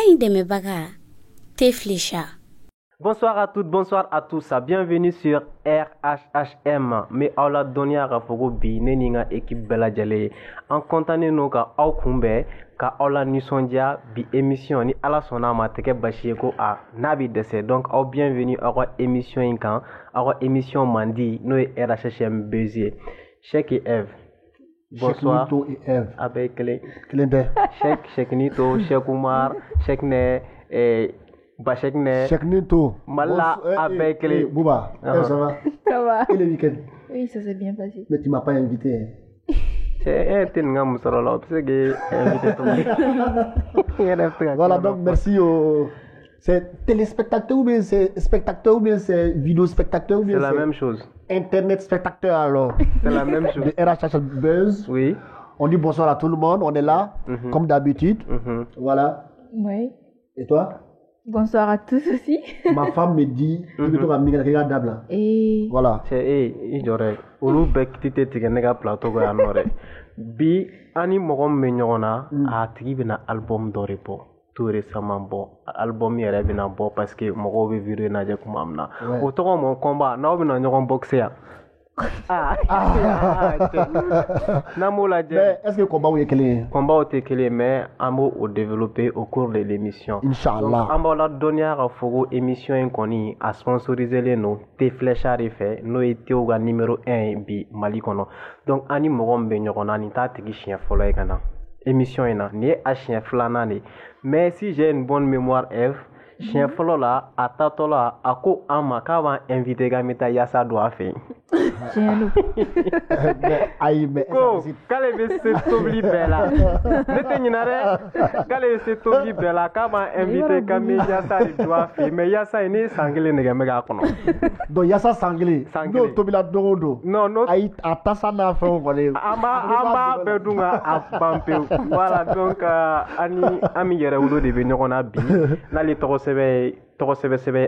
Kain Demebaga, Teflecha. Bonsoir à toutes, bonsoir à tous. Bienvenue sur RHHM. Mais Aula Donia Rafogo Bi, Neninga équipe Bella Jale. En contenant nous ka au kumbe, ka Aula Nisondia, bi émission ni ala sonama teke bashieko a nabi dese. Donc, au bienvenue à la émission incan, à la émission Mandi, nous RHHM Bézier. Cheikh et Eve. Bonsoir. Cheikh Nito et Eve. Avec les. Cheikh Nito, Cheikh Oumar, Cheikh Ne et. Cheikh Nito. Mala avec les. Bouba, ça va? Ça va. Et le week-end? Oui, ça s'est bien passé. Mais tu m'as pas invité. C'est un tingam musarala, parce que invité. Voilà, donc merci aux. C'est téléspectateurs ou bien c'est spectateur ou bien c'est vidéo spectateur ou bien c'est la même chose. Internet spectateur alors. C'est la même chose. De RHH Buzz. Oui. On dit bonsoir à tout le monde, on est là, comme d'habitude. Voilà. Oui. Et toi? Bonsoir à tous aussi. Ma femme me dit que tu vas me regarder. Et voilà. C'est j'aurais olu bekiti tigɛ ne ka plateau ko yan nɔ dɛ bi ani mɔgɔ min bɛ ɲɔgɔn na a tigi bɛna album dɔ de bɔ tout récemment bɔ album yɛrɛ bɛna bɔ parce que mɔgɔw bɛ vidéo lajɛ kuma min na o tɔgɔ mɔ combat n'aw bɛna ɲɔgɔn boxe yan n'an lajɛ mais est-ce que combat est kelen combat tɛ kelen mais an b'o développer au cours de l'émission inchallah an b'aw la dɔnniya ka fɔ ko émission in kɔni a sponsoriselen don Teflecha de fɛ n'o ye Théo ka numéro 1 ye bi Mali kɔnɔ donc an ni mɔgɔ min bɛ ɲɔgɔn na nin t'a tigi siɲɛ fɔlɔ ye ka na émission in na nin ye a siɲɛ filanan de mais si j'ai une bonne mémoire Eve siɲɛ fɔlɔ la a tatɔ la a ko an ma k'a b'an invité k'an bɛ taa yaasa don a fɛ yen ko k'ale bɛ se tobili bɛɛ la ne tɛ ɲinɛ dɛ k'ale bɛ se tobili bɛɛ la k'a b'an invité k'an bɛ yaasa de don a fɛ yen mais yaasa in ne ye san kelen nɛgɛ bɛ k'a kɔnɔ donc yaasa san kelen n'o tobila don o don non ayi a tasa n'a fɛnw kɔni an b'a bɛɛ dun ka a ban pewu voilà donc an mi yɛrɛ wolo de bɛ ɲɔgɔn na bi n'ale tɔgɔ sɛbɛ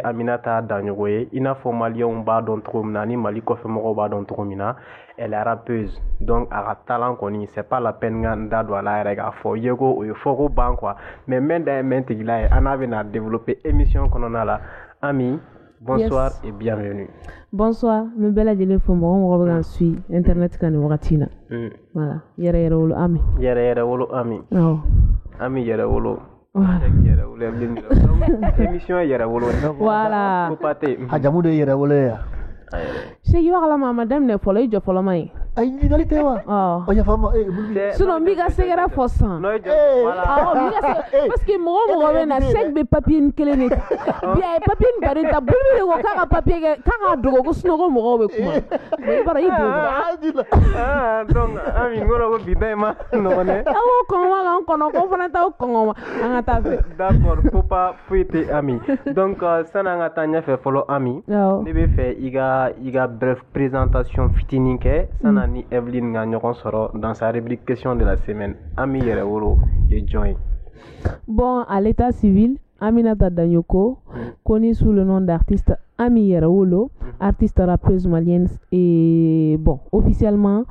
Aminata Daɲogo ye i n'a fɔ maliyɛnw b'a dɔn cogo min na ni Mali kɔfɛmɔgɔw b'a dɔn cogo min na elle est rappeuse donc a ka talent kɔni c'est pas la peine n da don a la yɛrɛ k'a fɔ ye ko o ye fɔ ko ban quoi mais mɛn da ye mɛn tigila ye an n'a bɛna développer émission kɔnɔna la Ami bonsoir yes. Et bienvenue. Bonsoir, me bɛɛ lajɛlen fo mɔgɔ bɛ k'an suit internet kan nin wagati na voilà yɛrɛ wolo Ami yɛrɛ wolo Ami Ami yɛrɛ wolo émission yɛrɛ wolo voilà a jamu de yɛrɛ wolo ya Cheikh wa kala mama daminɛ fɔlɔ i jɔ fɔlɔ ma ye ay ɲininkali tɛ wa o yafa ma sinon n b'i ka sɛgɛrɛ fɔ san parce que mɔgɔ bɛ na Cheikh bɛ papier ni kelen de ta bi a ye papier ni baden ta bulu de ko k'a ka papier kɛ k'a k'a dogo ko sinon ko mɔgɔw bɛ kuma i b'a dɔn i don donc Ami n kɔrɔ ko bi ta in ma nɔgɔn dɛ aw kɔngɔ k'an kɔnɔ ko fana t'aw kɔngɔ ma an ka taa fɛ d'accord faut pas foyi tɛ Ami donc sani an ka taa ɲɛfɛ fɔlɔ Ami ne bɛ fɛ i ka bref présentation fitinin kɛ sanni ni Evelyne ka ɲɔgɔn sɔrɔ dans sa rubrique question de la semaine Ami yɛrɛ wolo ye jɔn ye bon à l'état civil Aminata Daɲogo connue sous le nom d'artiste Ami Yerawolo artiste rappeuse malienne et bon officiellement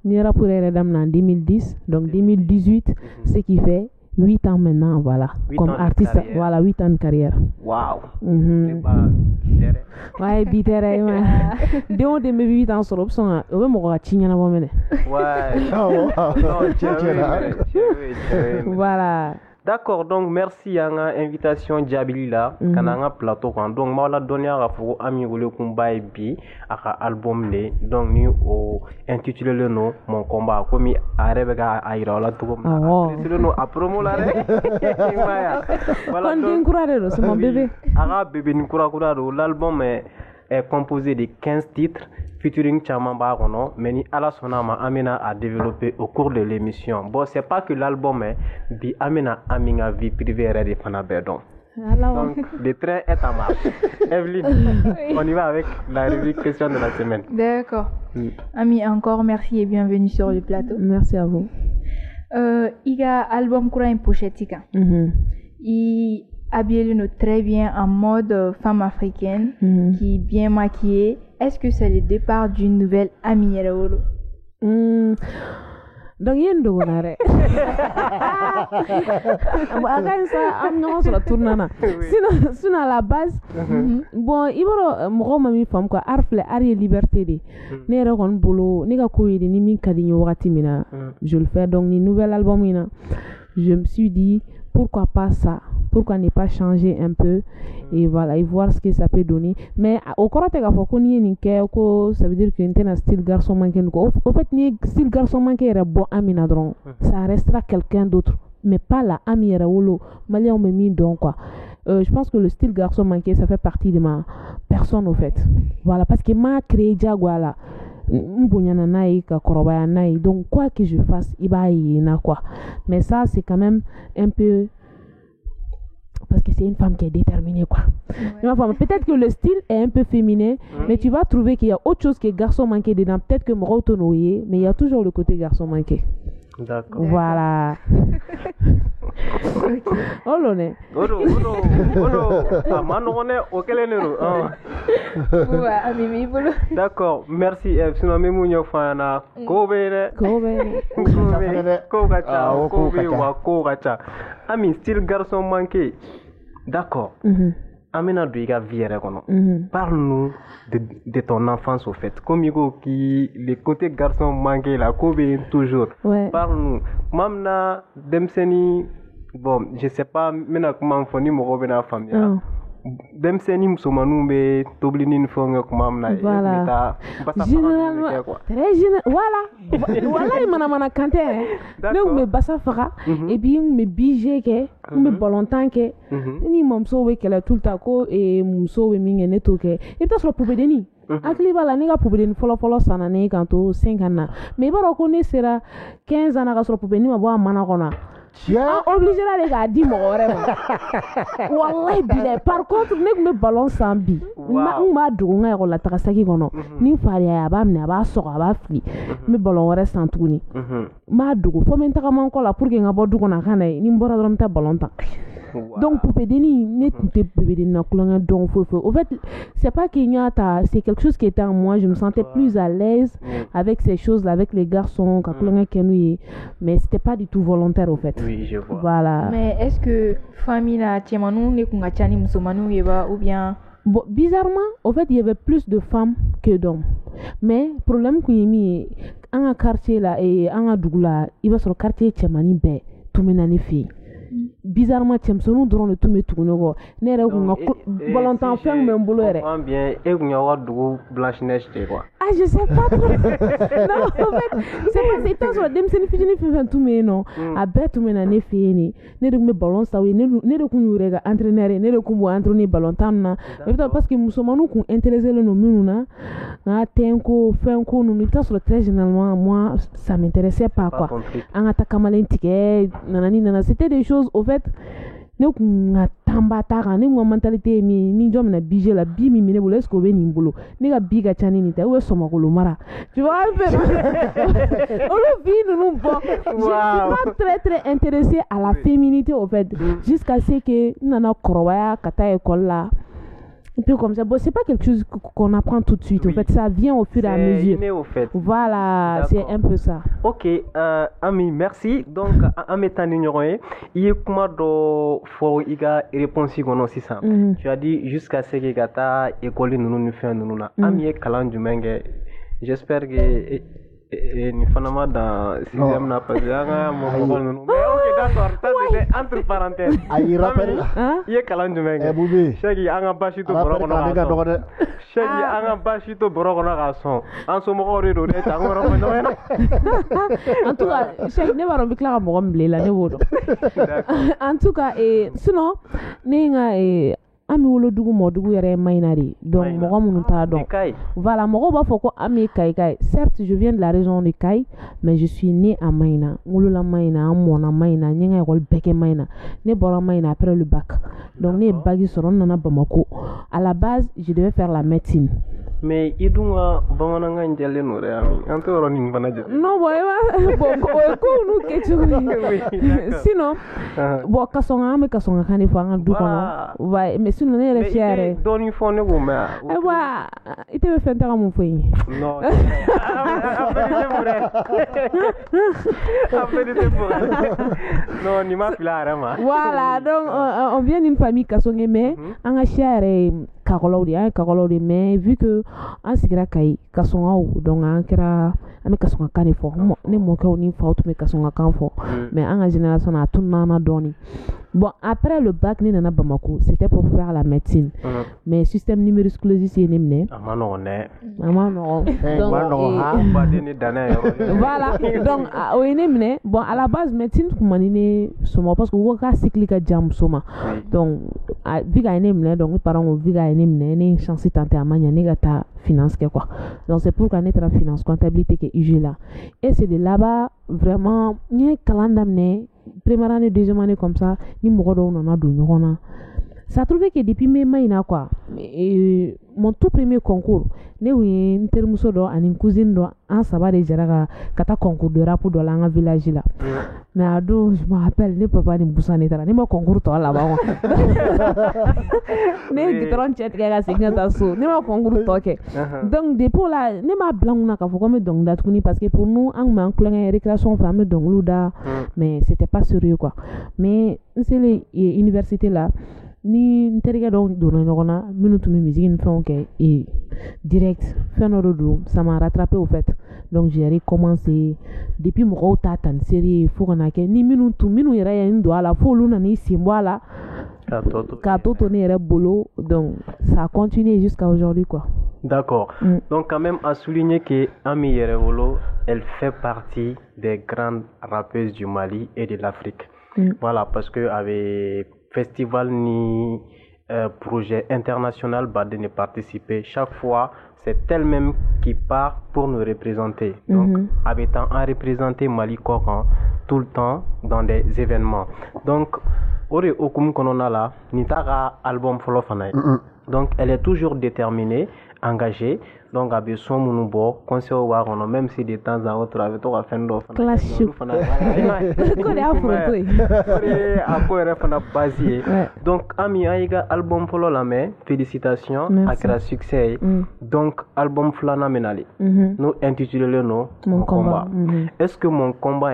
Nira pour Eredam en 2010 donc 2018 ce qui fait 8 ans maintenant voilà comme artiste voilà 8 ans de carrière wow ouais bitere ma déo de me 8 ans sur option o be mɔgɔ ka ci ɲɛnabɔ mɛnɛ voilà d'accord donc merci an ka invitation jaabili la ka na an ka plateau kan donc m'aw la dɔnniya k'a fɔ ko Ami welekun ye bi a ka album de donc ni o intitulé don mon combat komi a yɛrɛ bɛ k'a yira aw la cogo min na a précisé don a promo la dɛ voilà donc kura de don c'est mon bébé a ka bébé kura don l'album est composé de 15 titres featuring caman b'a kɔnɔ mais ni ala sɔnna ma an bɛna a développer au cours de l'émission bon c'est pas que l'album bi an bɛna Ami ka vie privée yɛrɛ de fana bɛɛ dɔn donc le train est en marche Evelyne on y va avec la rubrique question de la semaine d'accord Ami encore merci et bienvenue sur le plateau merci à vous il y a album kura in pochette kan il habillé très bien en mode femme africaine qui est bien maquillée. Est-ce que c'est le départ d'une nouvelle Ami Yerawolo? donc yen dogonare akan ça am non sur la tournana sinon à la base bon iboro mo ma mi fam quoi arfle ari liberté de ne re kon bolo ni ga ko yidi ni min kadi ni wakati mina je le fais donc ni nouvel album ina je me suis dit pourquoi pas ça, pourquoi ne pas changer un peu et voilà et voir ce que ça peut donner. Mais au corps t'es gafo qu'on y est niqué ko ça veut dire que t'es un style garçon manqué ko au fait ni style garçon manqué est bon Amina dron ça restera quelqu'un d'autre mais pas la Amira Wolo malien me mis donc quoi. Je pense que le style garçon manqué ça fait partie de ma personne au fait. Voilà parce que m'a créé Jaguala. Donc quoi que je fasse il va y en quoi mais ça c'est quand même un peu parce que c'est une femme qui est déterminée quoi peut-être que le style est un peu féminin mais tu vas trouver qu'il y a autre chose que garçon manqué dedans peut-être que moi autonoyé mais il y a toujours le côté garçon manqué. D'accord. Voilà. Olone. D'accord, merci. Sinon, Mimounia Fana, Kobe, Ami, style garçon manqué. D'accord. Amina Douiga Viere, parle-nous de ton enfance au fait. Comme qui le côté garçon manqué, la Kobe toujours. Ouais. Parle-nous. Mamna Demseni, bon, je sais pas, maintenant comment on fait mon la famille. Demseni Msoumanu, mais Toblinin Fong, Mamna. Voilà. Généralement, très général. Voilà. Voilà, il m'a canté. Donc, me bassa fera. Et puis, me bige, me bolontan, ni momso, qu'elle a tout le temps, et momso, et ming, et neto, et puis, sur le poupée de ni. Akli bala nega poupée de follow sana ne kanto 5 ans. Mais bon, on connaît sera 15 ans sur le poupée ni ma boire manakona. Obligé là les gars dis moi vraiment wallahi bilay par contre nek me ballon sambi na ma do nga ko la takasaki kono ni fari ya ba mna ba so ba fli me ballon wara santuni ma do fo men takama ko la pour que nga bodu kona kana ni mbora drum ta ballon ta. Donc poupée deni net bébé de na kulanga donc fo au fait c'est pas qu'il y a c'est quelque chose qui était en moi je me sentais plus à l'aise avec ces choses là avec les garçons quand kulanga kenouye mais c'était pas du tout volontaire au fait. Oui, je vois. Voilà. Mais est-ce que famille là tiemanu ne kunga chani musomanu yeba ou bien bon, bizarrement au fait il y avait plus de femmes que d'hommes mais problème qu'on y mis un quartier là et un dougla il va sur le quartier tiemani be tout menane fille bizarrement tiemsonu dron le tout metugo ne re ko volontaire femme même boulot re bien et qu'on a dougou blanche neige quoi. Ah je sais pas trop. Non en fait c'est pas sur dem sen fini fait tout mais non a bet tout menane fini ne de me ballon ça oui ne de ko rega entraîneur ne de ko mo entraîner ballon tanna parce que musomanu ko intéressé le no minuna na tenko fenko no nita sur très généralement moi ça m'intéressait pas quoi en attaque malentike nanani nana c'était des choses au fait ne ko tamba ta ne mo mentalité mi ni jom na bige la bi mi ne bolo ko be ni bolo ne ga biga chani ni ta we so makolo mara tu vois un peu on le vit nous bon je suis pas très intéressée à la féminité au fait jusqu'à ce que nana korowaya kata école là un peu comme ça bon c'est pas quelque chose qu'on apprend tout de suite au fait ça vient au fur et à mesure au fait. Voilà c'est un peu ça. Ok Ami merci donc ametani nyoroye il kuma do fo iga réponse gono sisa tu as dit jusqu'à ce que gata école nunu fait nunu na ami kalan jumenge j'espère que ni fanama dans 6e na pas nga mo nunu mais ok d'accord ça c'est entre parenthèses ay rappel ye kalan jumenge boubi shagi anga bashito boroko na shagi anga bashito boroko na son en so mo do de tangoro mo no en tout cas shagi ne baro bikla mo gomble la ne wodo en tout cas sinon ninga ami wolo dugu modugu yere mainari donc mogo munu ta donc voilà mogo ba foko ami kai certes je viens de la région de Kai mais je suis né à Maina ngolo la Maina mona Maina nyenga école beke Maina ne bora Maina après le bac donc ne bagi soron nana Bamako à la base je devais faire la médecine mais i dun ka bamanankan jɛlen no dɛ Ami an tɛ yɔrɔ nin fana jate non bon ko nu ke cogo sinon bon kasɔnga an bɛ kasɔnga kan de fɔ an ka du kɔnɔ ouais mais sinon ne yɛrɛ fiya yɛrɛ dɔɔni fɔ ne ko mɛn ayiwa i tɛ bɛ fɛn ta ka mun fɔ yen non non ni ma fila yɛrɛ ma voilà donc on vient d'une famille kasɔnge mais an ka siya yɛrɛ kakɔlɔw de an ye kakɔlɔw de mais vu que an sigira Kayi kasɔngaw donc an kɛra an bɛ kasɔnga kan de fɔ ne mɔkɛw ni faw tun bɛ kasɔnga kan fɔ mais an ka génération a tununna dɔɔni bon après le bac ne nana Bamako c'était pour faire la médecine mais système numérusclose ye ne minɛ a ma nɔgɔn dɛ a ma nɔgɔn donc baden ni danɛ voilà donc o ye ne minɛ bon à la base médecine tun man di ne somɔgɔ parce que u ko k'a cycle ka jan muso ma donc vu k'a ye ne minɛ donc ne parents ko vu k'a ye ne minɛ ne ye chance tenter a ma ɲɛ ne ka taa finance kɛ quoi donc c'est pourquoi ne taara finance comptabilité kɛ UG la et c'est de là-bas vraiment n ye kalan daminɛ première année deuxième année comme ça ni mɔgɔ dɔw nana don ɲɔgɔn na ça trouvé que depuis mes mains quoi mon tout premier concours ne ye n terimuso dɔ ani cousine dɔ an saba de jɛra ka taa concours de rap dɔ la an ka village la mais a don je me rappelle ne papa ni Busa ne taara ne ma concours tɔ laban ne ye gitɔrɔn cɛ tigɛ ka segin ka taa so ne ma concours tɔ kɛ donc depuis la ne m'a bila n kunna k'a fɔ ko n bɛ dɔnkili da tuguni parce que pour nous an tun b'an kulonkɛ récréation fɛ an bɛ dɔnkiliw da mais c'était pas sérieux quoi mais n selen université la ni n terikɛ dɔw donna ɲɔgɔn na minnu tun bɛ musique ni fɛnw kɛ direct fɛn dɔ de don ça m'a rattrapé au fait donc j'ai recommencé depuis mɔgɔw t'a ta ni serie fo ka na kɛ ni minnu yɛrɛ ye n don a la fo olu nana i sen bɔ a la k'a to ne yɛrɛ bolo donc ça a continué jusqu'à aujourd'hui quoi. D'accord. Donc quand même à souligner que Ami Yerewolo, elle fait partie des grandes rappeuses du Mali et de l'Afrique. Voilà, parce que avec festival ni projet international de participer chaque fois c'est elle-même qui part pour nous représenter donc avec temps à représenter Mali Coran tout le temps dans des événements donc ore okumu konona la ni taga album folo fana donc elle est toujours déterminée engagée donc a besoin munu bo conseil wa kono même si de temps en autre avec to ka fendo fana fana ko de afro a ko re fana basier donc Ami aiga album folo la mais félicitations à la succès donc album flana menali nous intitulé le nom mon combat est-ce que mon combat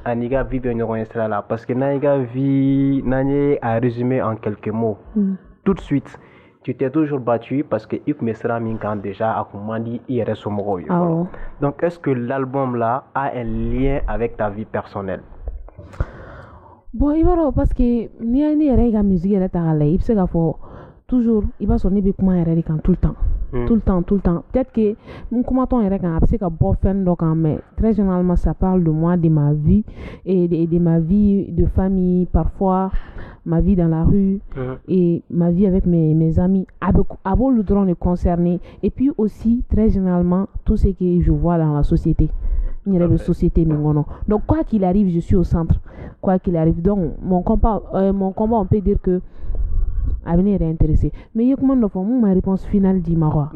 aniga vivre ñogon sera là parce que naiga vie nanye a résumé en quelques mots tout de suite tu t'es toujours battu parce que il me sera minkan déjà à commandi IRS Somogo. Donc est-ce que l'album là a un lien avec ta vie personnelle? Bon, il va parce que ni a musique elle est à l'aise, il sait toujours il va sonner bien comment elle est tout le temps. Tout le temps. Peut-être que mon commentaire est quand c'est qu'un bon fan donc mais très généralement ça parle de moi, de ma vie et de ma vie de famille, parfois ma vie dans la rue et ma vie avec mes amis. Abo le droit de concerner et puis aussi très généralement tout ce que je vois dans la société. Il y a une société mingono. Donc quoi qu'il arrive, je suis au centre. Quoi qu'il arrive, donc mon combat on peut dire que avenir est intéressé mais ma réponse finale dit Marois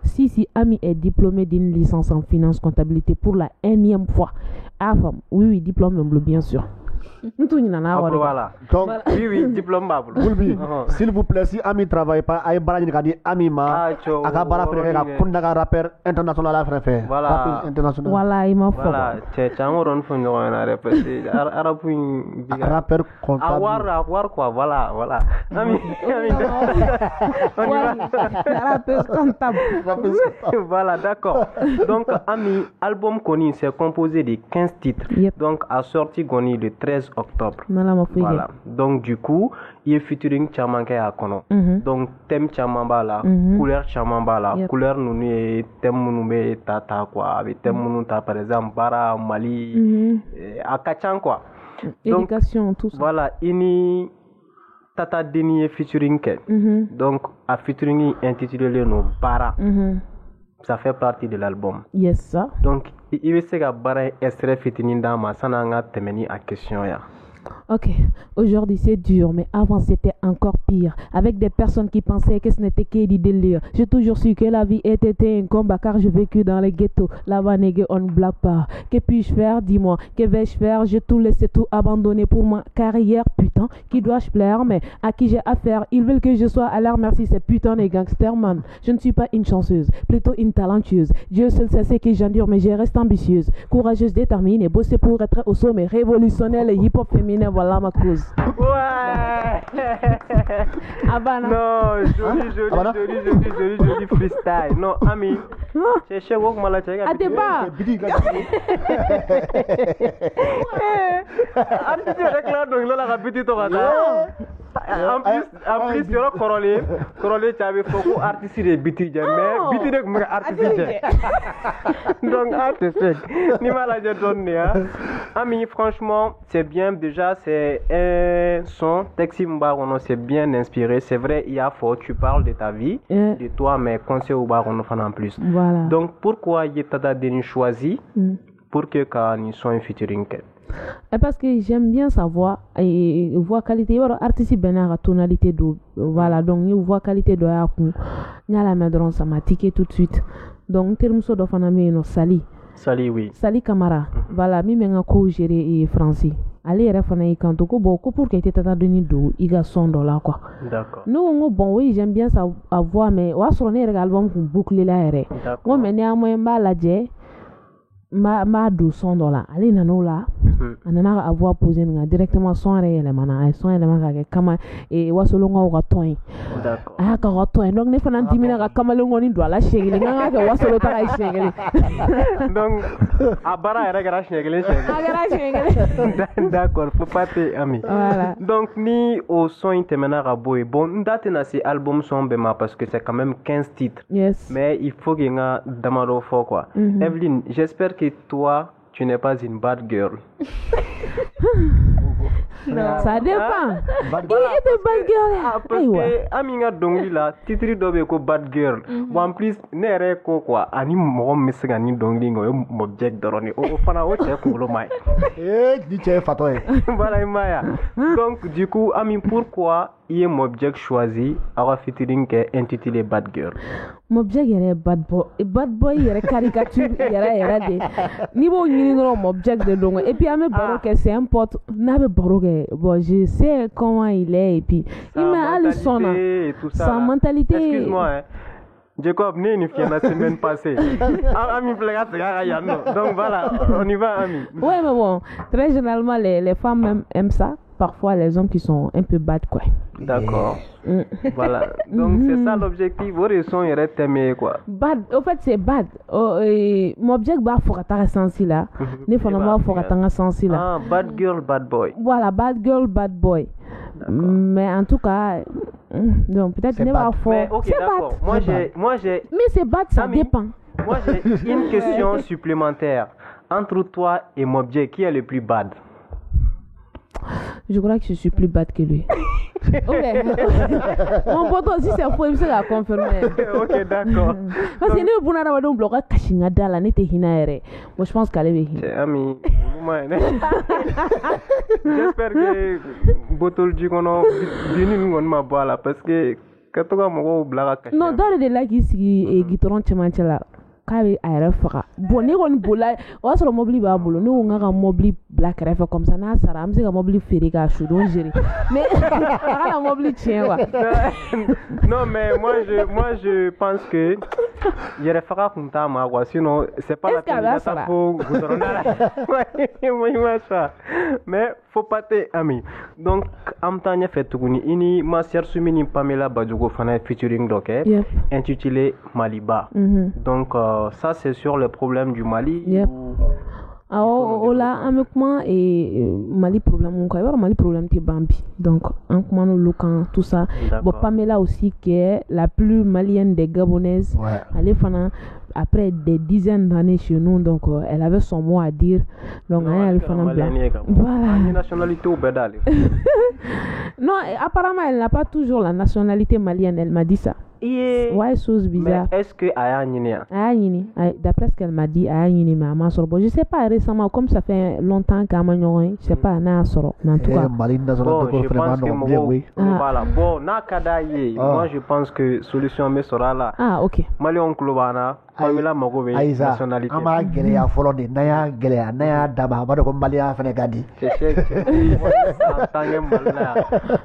si Ami est diplômé d'une licence en finance comptabilité pour la énième fois oui diplôme bien sûr voilà. Donc, oui, diplôme bable. S'il vous plaît, si Ami travaille pas, aïe barani kadi Ami ma, akabara frère, kundaga rapper international à frère. Voilà. International. Voilà, il m'a fait. Voilà, chango ron fo no na répéter. Arabu rapper comptable. Avoir quoi, voilà. Ami. Rappeur comptable. Voilà, d'accord. Donc, Ami, album connu, c'est composé de 15 titres. Donc, a sorti goni le 13 octobre. Voilà. Donc du coup, il y a featuring chamanke à kono. Donc thème chamambala, couleur chamambala, couleur nous est thème nous tata quoi, avec thème nous ta par exemple bara Mali à Kachan quoi. Donc éducation tout ça. Voilà, ini tata deni featuring ke. Donc à featuring intitulé le nom bara. Ça fait partie de l'album. Yes ça. Donc il veut se ka bara extrait fitinin dans ma sananga temeni à question ya. Ok, aujourd'hui c'est dur, mais avant c'était encore pire. Avec des personnes qui pensaient que ce n'était que du délire. J'ai toujours su que la vie était un combat car j'ai vécu dans les ghettos. Là-bas, nègre, on ne blague pas. Que puis-je faire? Dis-moi, que vais-je faire? J'ai tout laissé, tout abandonné pour ma carrière. Putain, qui dois-je plaire? Mais à qui j'ai affaire? Ils veulent que je sois à leur merci, ces putains de gangsters, man. Je ne suis pas une chanceuse, plutôt une talentueuse. Dieu seul sait ce que j'endure, mais je reste ambitieuse. Courageuse, déterminée, bosser pour être au sommet, révolutionnaire et hip-hop féminin, voilà ma cause. Ouais. Abana. Non, joli freestyle. Non, Ami, c'est chez vous que je suis. Ah, t'es pas. En plus, il y a Corolé, tu avais beaucoup artiste de biti, mais biti de artiste. Donc, artiste, ni mal à dire, Ami, franchement, c'est bien. Déjà, c'est un son, Texi Mbarono, c'est bien inspiré. C'est vrai, il y a fort, tu parles de ta vie, de toi, mais conseil au Barono en plus. Voilà. Donc, pourquoi Yetada Deni choisi pour que quand soit un featuring? Parce que j'aime bien sa voix et voix qualité artiste benara tonalité d'eau voilà donc une voix qualité d'eau à coup la medron ça m'a tiqué tout de suite donc terme so do faname no Sali oui Sali Camara voilà mi menga ko gérer et français aller refana y kanto ko beaucoup pour que tata doni do iga son do là quoi d'accord non bon oui j'aime bien sa voix mais wa sur ne album ko boucler là ere moi mais néanmoins ma la dje ma do son do là aller nano là anana avoir posé directement son réel mana son élément ka kama e wasolonga wa toin d'accord ah ka wa toin donc ne fana dimina ka kama longo ni do la shegeli nga ka wasolo ta shegeli donc abara era gara shegeli d'accord faut pas te ami voilà donc ni au son temena ka boy bon date na si album son bema parce que c'est quand même 15 titres yes mais il faut que nga damaro fo quoi Evelyne j'espère que toi tu n'es pas une bad girl. Non. Ça dépend. Il est de bad girl. Parce que Aminga Dongli là, titre dobe ko bad girl. En plus, nere ko quoi, ani mo mesga ni Dongli ngo mobject doroni. O fana o che ko lo mai. Di che fatoy. Voilà Maya. Donc du coup, Ami pourquoi il est mobject choisi à featuring que intitulé Bad Girl. Mobject yere bad boy yere caricature yere de. Ni bo ni no mobject de longo et puis ame baro que c'est un pote na be baro que bon je sais comment il est et puis il m'a allé son sa mentalité. Excuse-moi hein. Jacob n'est une fille la semaine passée. Ami donc voilà, on y va Ami. Ouais mais bon, très généralement les femmes même aiment ça. Parfois les hommes qui sont un peu bad quoi. D'accord. Voilà. Donc c'est ça l'objectif. Vos raisons iraient t'aimer quoi. Bad. Au fait c'est bad. Mon objectif bah faut attendre sens là. Ne faut pas faut attendre sens là. Ah bad girl bad boy. Voilà bad girl bad boy. Mais en tout cas donc peut-être ne pas fort. Okay, c'est bad. Moi j'ai. Mais c'est bad ça Ami, dépend. Moi j'ai une question supplémentaire. Entre toi et Mobject, qui est le plus bad? Je crois que je suis plus bad que lui. Okay. Mon pote aussi c'est faux, il s'est confirmé. Ok, d'accord. Parce que nous, pour nous avoir un bloc à Kashinga Dala, n'était hinare. Moi, je pense qu'elle est bien. Ami, j'espère que Botol du Gono, d'une ma boîte parce que quand on va me bloc à non, dans les lacs ici, et Guitoron Chemantela. Kabe ayra faka boni gon bula o soro mobli ba bulu no nga mobli black refa comme ça na sara am se ga mobli feri ga chou don gérer mais ala mobli tien wa non mais moi je pense que yere faka kunta ma quoi sinon c'est pas la peine de ça pour goudronner ouais ça mais faut pas te ami donc am tanya fait tuguni ini ma sœur Sumini Pamela Badjogo fana featuring doké intitulé Maliba donc ça c'est sur le problème du Mali. Alors là avec moi et Mali problème mon quoi Mali problème qui Bambi donc en comment nous locan tout ça bon Pamela aussi qui est la plus malienne des Gabonaises elle est fana après des dizaines d'années chez nous donc elle avait son mot à dire donc elle fana voilà nationalité au Bédal. Non apparemment elle n'a pas toujours la nationalité malienne elle m'a dit ça Ouais, chose bizarre. Mais est-ce que Aya Nini? D'après ce qu'elle m'a dit, Aya Nini, mais Ama Soro. Bon, je sais pas récemment, comme ça fait longtemps qu'Ama Nyorin, je sais pas, Ana Soro. Mais en tout cas. Bon, je pense que voilà. Bon, Nakada moi je pense que solution me sera là. Ah, ok. Malion Klobana, Pamela Mogove, nationalité. Ama Gelea follow de Naya Gelea, Naya Daba, Bado Malia Fenegadi.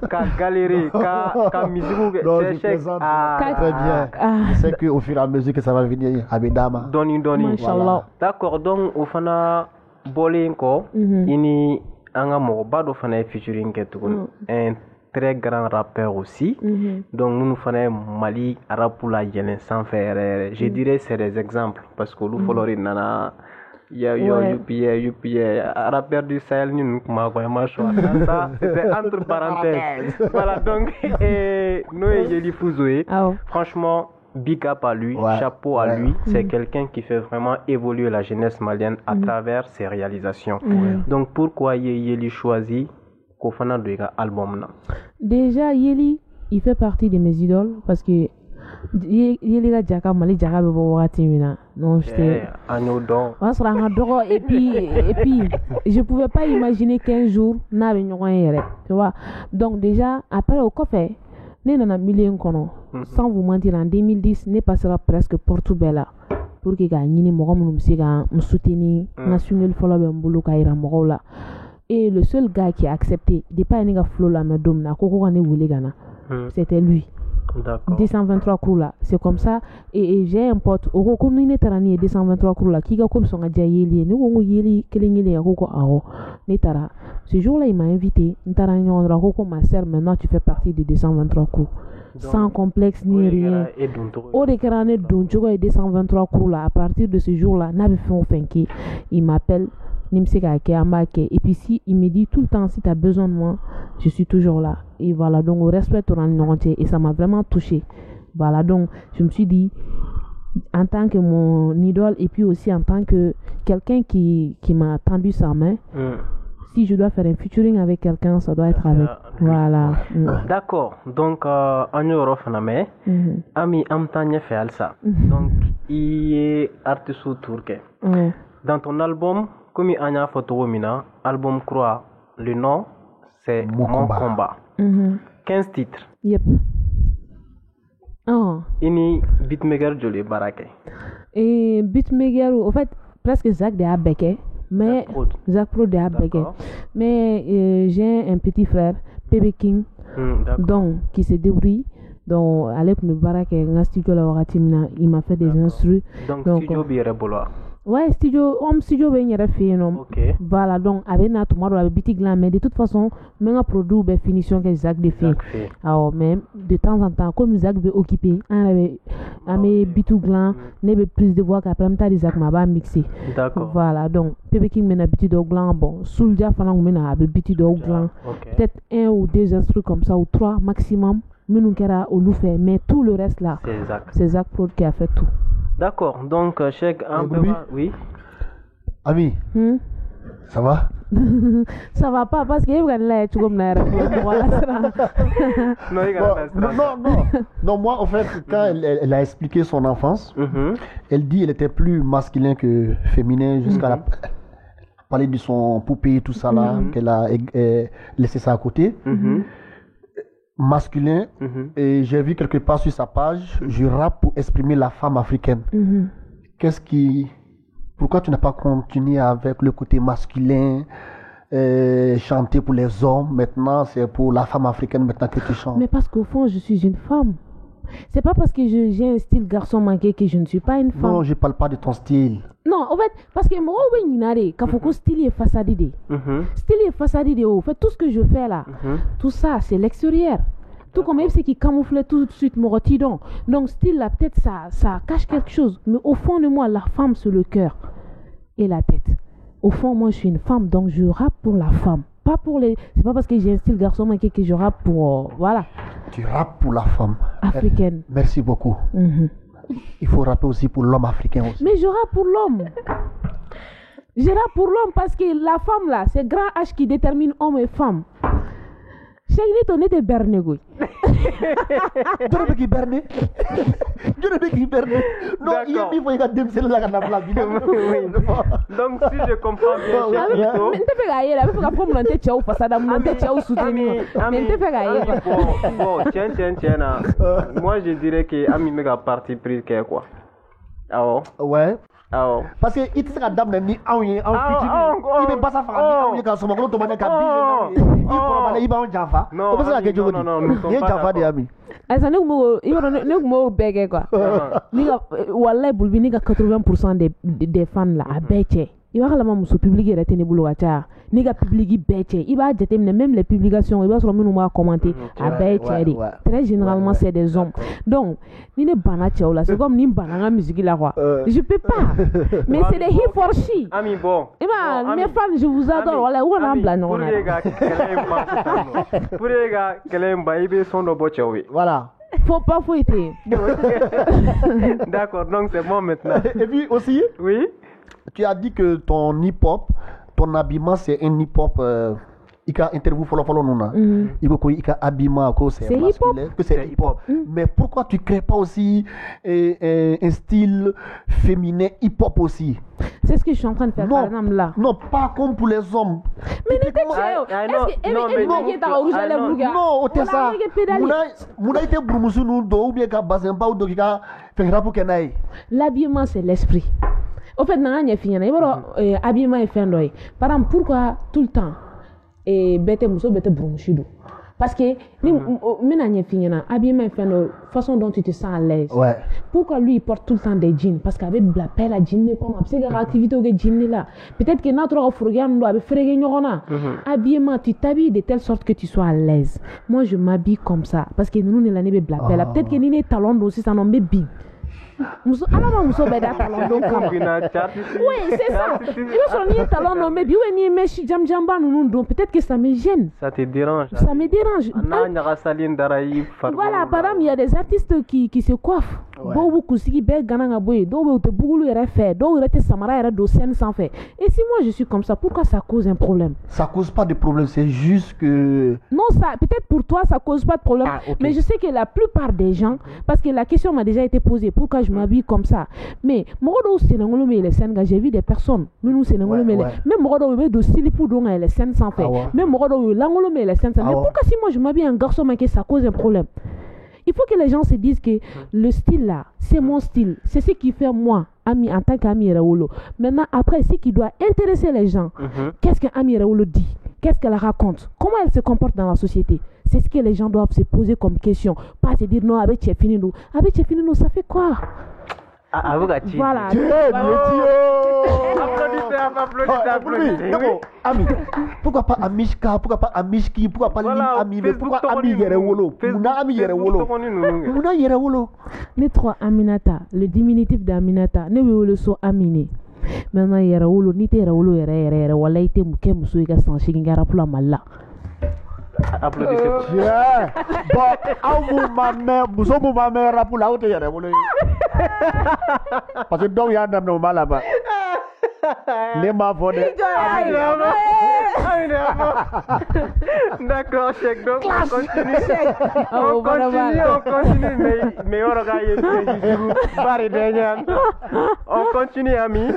Ka galérie, ka musique, très bien. Je sais qu'au fur et à mesure que ça va venir, Abidama. Doni. Inch'Allah. D'accord, donc au fana bolinko, ini anga mo bado fana featuring ketukun. Un très grand rappeur aussi. Donc nous fana Mali rapula yelen sans faire. Je dirais c'est des exemples parce que nous follow nana UPA, rappeur du Sahel, nous ça c'était entre parenthèses. Voilà, donc, Noé Yeli Fouzoé, franchement, big up à lui, chapeau à lui. C'est quelqu'un qui fait vraiment évoluer la jeunesse malienne à travers ses réalisations. Donc, pourquoi Yeli choisi qu'on fasse un album? Déjà, Yeli, il fait partie de mes idoles parce que Yeli ga jaka Mali jaka be bo wati mina non j'étais et puis je pouvais pas imaginer qu'un jour na be nyoko yere tu vois. Donc déjà après au café né na million kono sans vous mentir en 2010 né passera presque Portobello pour que ga nyini mo mo musiga me soutenir national follow be mbulu ka ira mo la. Et le seul gars qui a accepté de pas aller flow la me domna koko kan wuli gana c'était lui. D'accord. 223 crew là, c'est comme ça. Et j'ai un pote, au Rokonine Tarani 223 crew là, qui a comme son adjaïli, nous yeli, kelingeli, Roko Aro, Netara. Ce jour-là, il m'a invité, Ntarani Roko, ma sœur, maintenant tu fais partie des 223 crew. Sans complexe ni rien. Au déclaré d'Onjogo et 223 crew là, à partir de ce jour-là, n'avait fait il m'appelle. Et puis si il me dit tout le temps si tu as besoin de moi, je suis toujours là. Et voilà, donc au respect et ça m'a vraiment touché. Voilà, donc je me suis dit en tant que mon idole et puis aussi en tant que quelqu'un qui m'a tendu sa main, si je dois faire un featuring avec quelqu'un, ça doit être avec. Voilà. D'accord. Donc en Europe, Ami Amtanya fait ça. Donc il est artiste turc. Dans ton album, comme il y a une photo, album Croix, le nom c'est Mon Combat. 15 titres. Yep. Ini beatmaker Jolie Barake. Et beatmaker, en fait, presque Zach de Abeke. Mais Zach Pro de Abeke. Mais j'ai un petit frère, Pepe King, donc qui se débrouille. Donc, avec mes Barake, un studio là, il m'a fait des instrus. Donc studio Bireboloa. Ouais, studio ben yere fait non. Voilà, donc avec na tomorrow avec bitig là, mais de toute façon même un produit ben finition que Zach de fait. Alors même de temps en temps comme Zach be occupé, on avait amé bitig là, ne be prise de voix qu'après m'ta Zach m'a pas mixé. D'accord. Voilà, donc Pepe King mena bitig au gland bon, Soulja falang mena avec bitig au gland. Peut-être un ou deux instruments comme ça ou trois maximum. Nous kera au fait, mais tout le reste là, c'est Zach Pro qui a fait tout. D'accord, donc Cheikh oui. Ami, ça va? Ça va pas parce que tu comme non, moi en fait, quand elle a expliqué son enfance, elle dit qu'elle était plus masculin que féminin jusqu'à parler de son poupée, tout ça là, qu'elle a laissé ça à côté. Masculin, et j'ai vu quelque part sur sa page, je rappe pour exprimer la femme africaine. Pourquoi tu n'as pas continué avec le côté masculin, chanter pour les hommes, maintenant c'est pour la femme africaine maintenant que tu chantes? Mais parce qu'au fond je suis une femme. C'est pas parce que j'ai un style garçon manqué que je ne suis pas une femme. Non, je parle pas de ton style. Non, en fait, parce que moi, style est façadé. Style est façadé. En fait, tout ce que je fais là, tout ça, c'est l'extérieur. Tout comme c'est qui camoufle tout de suite mon rotidon. Donc, style là, peut-être ça cache quelque chose. Mais au fond de moi, la femme, c'est le cœur et la tête. Au fond, moi, je suis une femme, donc je rappe pour la femme. Pas pour les. C'est pas parce que j'ai un style garçon manqué que je rappe pour. Voilà. Tu rappes pour la femme africaine. Merci beaucoup. Il faut rapper aussi pour l'homme africain aussi. Mais je rappe pour l'homme. Je rappe pour l'homme parce que la femme là, c'est grand H qui détermine homme et femme. Chegni to ne te berne goy. Jone be ki berne. Jone be ki berne. Non, il faut que tu me la canne Donc si je comprends bien, mais te fait gailler, avec la pomme non te tchao fasada, non te tchao soutenir. Mais te fait gailler. Bon, tiens. Moi je dirais que Ami méga parti pris quoi. Ah ouais. Ah parce que il te dame ni il be basa fa ni ka so mo to bana ka bi il ko bana iba on jafa o be sa ke jogo non il jafa de Ami asa ne mo bege quoi ni ga wallahi bulbi ni ga 80% des fans là a beche il va la muso public yɛrɛ tɛ ne bolo ka caya ni ka public bɛɛ cɛ i b'a jateminɛ même les publications i b'a sɔrɔ minnu b'a commenter a bɛɛ ye cɛ de très généralement c'est des hommes donc ni ne banna cɛw la c'est comme ni n banna n ka musique la quoi je peux pas mais c'est des he for she Ami bon i b'a mes fans je vous adore wala u kana n bila ɲɔgɔn na pour ka kɛlɛ in ban i bɛ son dɔ bɔ cɛw ye voilà faut pas foyi tɛ d'accord donc c'est bon maintenant et puis aussi oui. Tu as dit que ton hip-hop, ton habillement, c'est un hip-hop. Il y a interview follow nous il y a habillement que c'est masculin, que c'est hip-hop. Mais pourquoi tu crées pas aussi un style féminin hip-hop aussi? C'est ce que je suis en train de faire par exemple là. Non, pas comme pour les hommes. Mais n'est-ce que non, c'est ça. Mouna été broumoussou nous do ou bien ka bazemba ou do ki ka fengra pour kenai. L'habillement c'est l'esprit. Au fait, habillement est fait d'oeil. Par exemple, pourquoi tout le temps bête muso bête brunchido? Parce que habillement est fait de façon dont tu te sens à l'aise. Ouais. Pourquoi lui il porte tout le temps des jeans? Parce qu'avec la pelle à jeans comme c'est une activité au jeans là. Peut-être que notre offre avec frégué n'yona. Habillement, tu t'habilles de telle sorte que tu sois à l'aise. Moi je m'habille comme ça parce que nous n'avons pas la pelle. Peut-être que nous les talons aussi ça n'en met bien. Oui, c'est ça. Peut-être que ça me gêne. Ça te dérange. Ça me dérange. Voilà, par exemple, il y a des artistes qui se coiffent. Et si moi je suis comme ça, pourquoi ça cause un problème? Ça cause pas de problème, c'est juste que... Non, ça, peut-être pour toi ça cause pas de problème. Okay. Mais je sais que la plupart des gens, parce que la question m'a déjà été posée, pourquoi je m'habille comme ça? Mais j'ai vu des personnes, même moi de Silipou dont les scènes sans faire, même moi de les scènes sans. Mais pourquoi si moi je m'habille un garçon, mais que ça cause un problème? Il faut que les gens se disent que le style là, c'est mon style, c'est ce qui fait moi, Ami, en tant qu'Ami Raoulou. Maintenant, après, ce qui doit intéresser les gens, qu'est-ce qu'Ami Raoulou dit? Qu'est-ce qu'elle raconte? Comment elle se comporte dans la société? C'est ce que les gens doivent se poser comme question. Pas se dire non, avec Chefinino, ça fait quoi? Voilà. Applaudissez. Ami, pourquoi pas Amishka, pourquoi pas Amishki, pourquoi pas Ami, mais pourquoi Ami Yerewolo? Mouna Ami Yerewolo. Mouna Yerewolo. Les trois Aminata, le diminutif d'Aminata, ne veut so Aminé. Maintenant Yerewolo, ni te Yerewolo Yere, wala ite muke muso ika sanchi ngara pula malla. Applaudissez. Bon, muso mu ma mère pour la haute Yerewolo. Parce que donc il y a un homme là-bas. Les ma volé. D'accord, chèque. Donc on continue. Mais on continue, ami.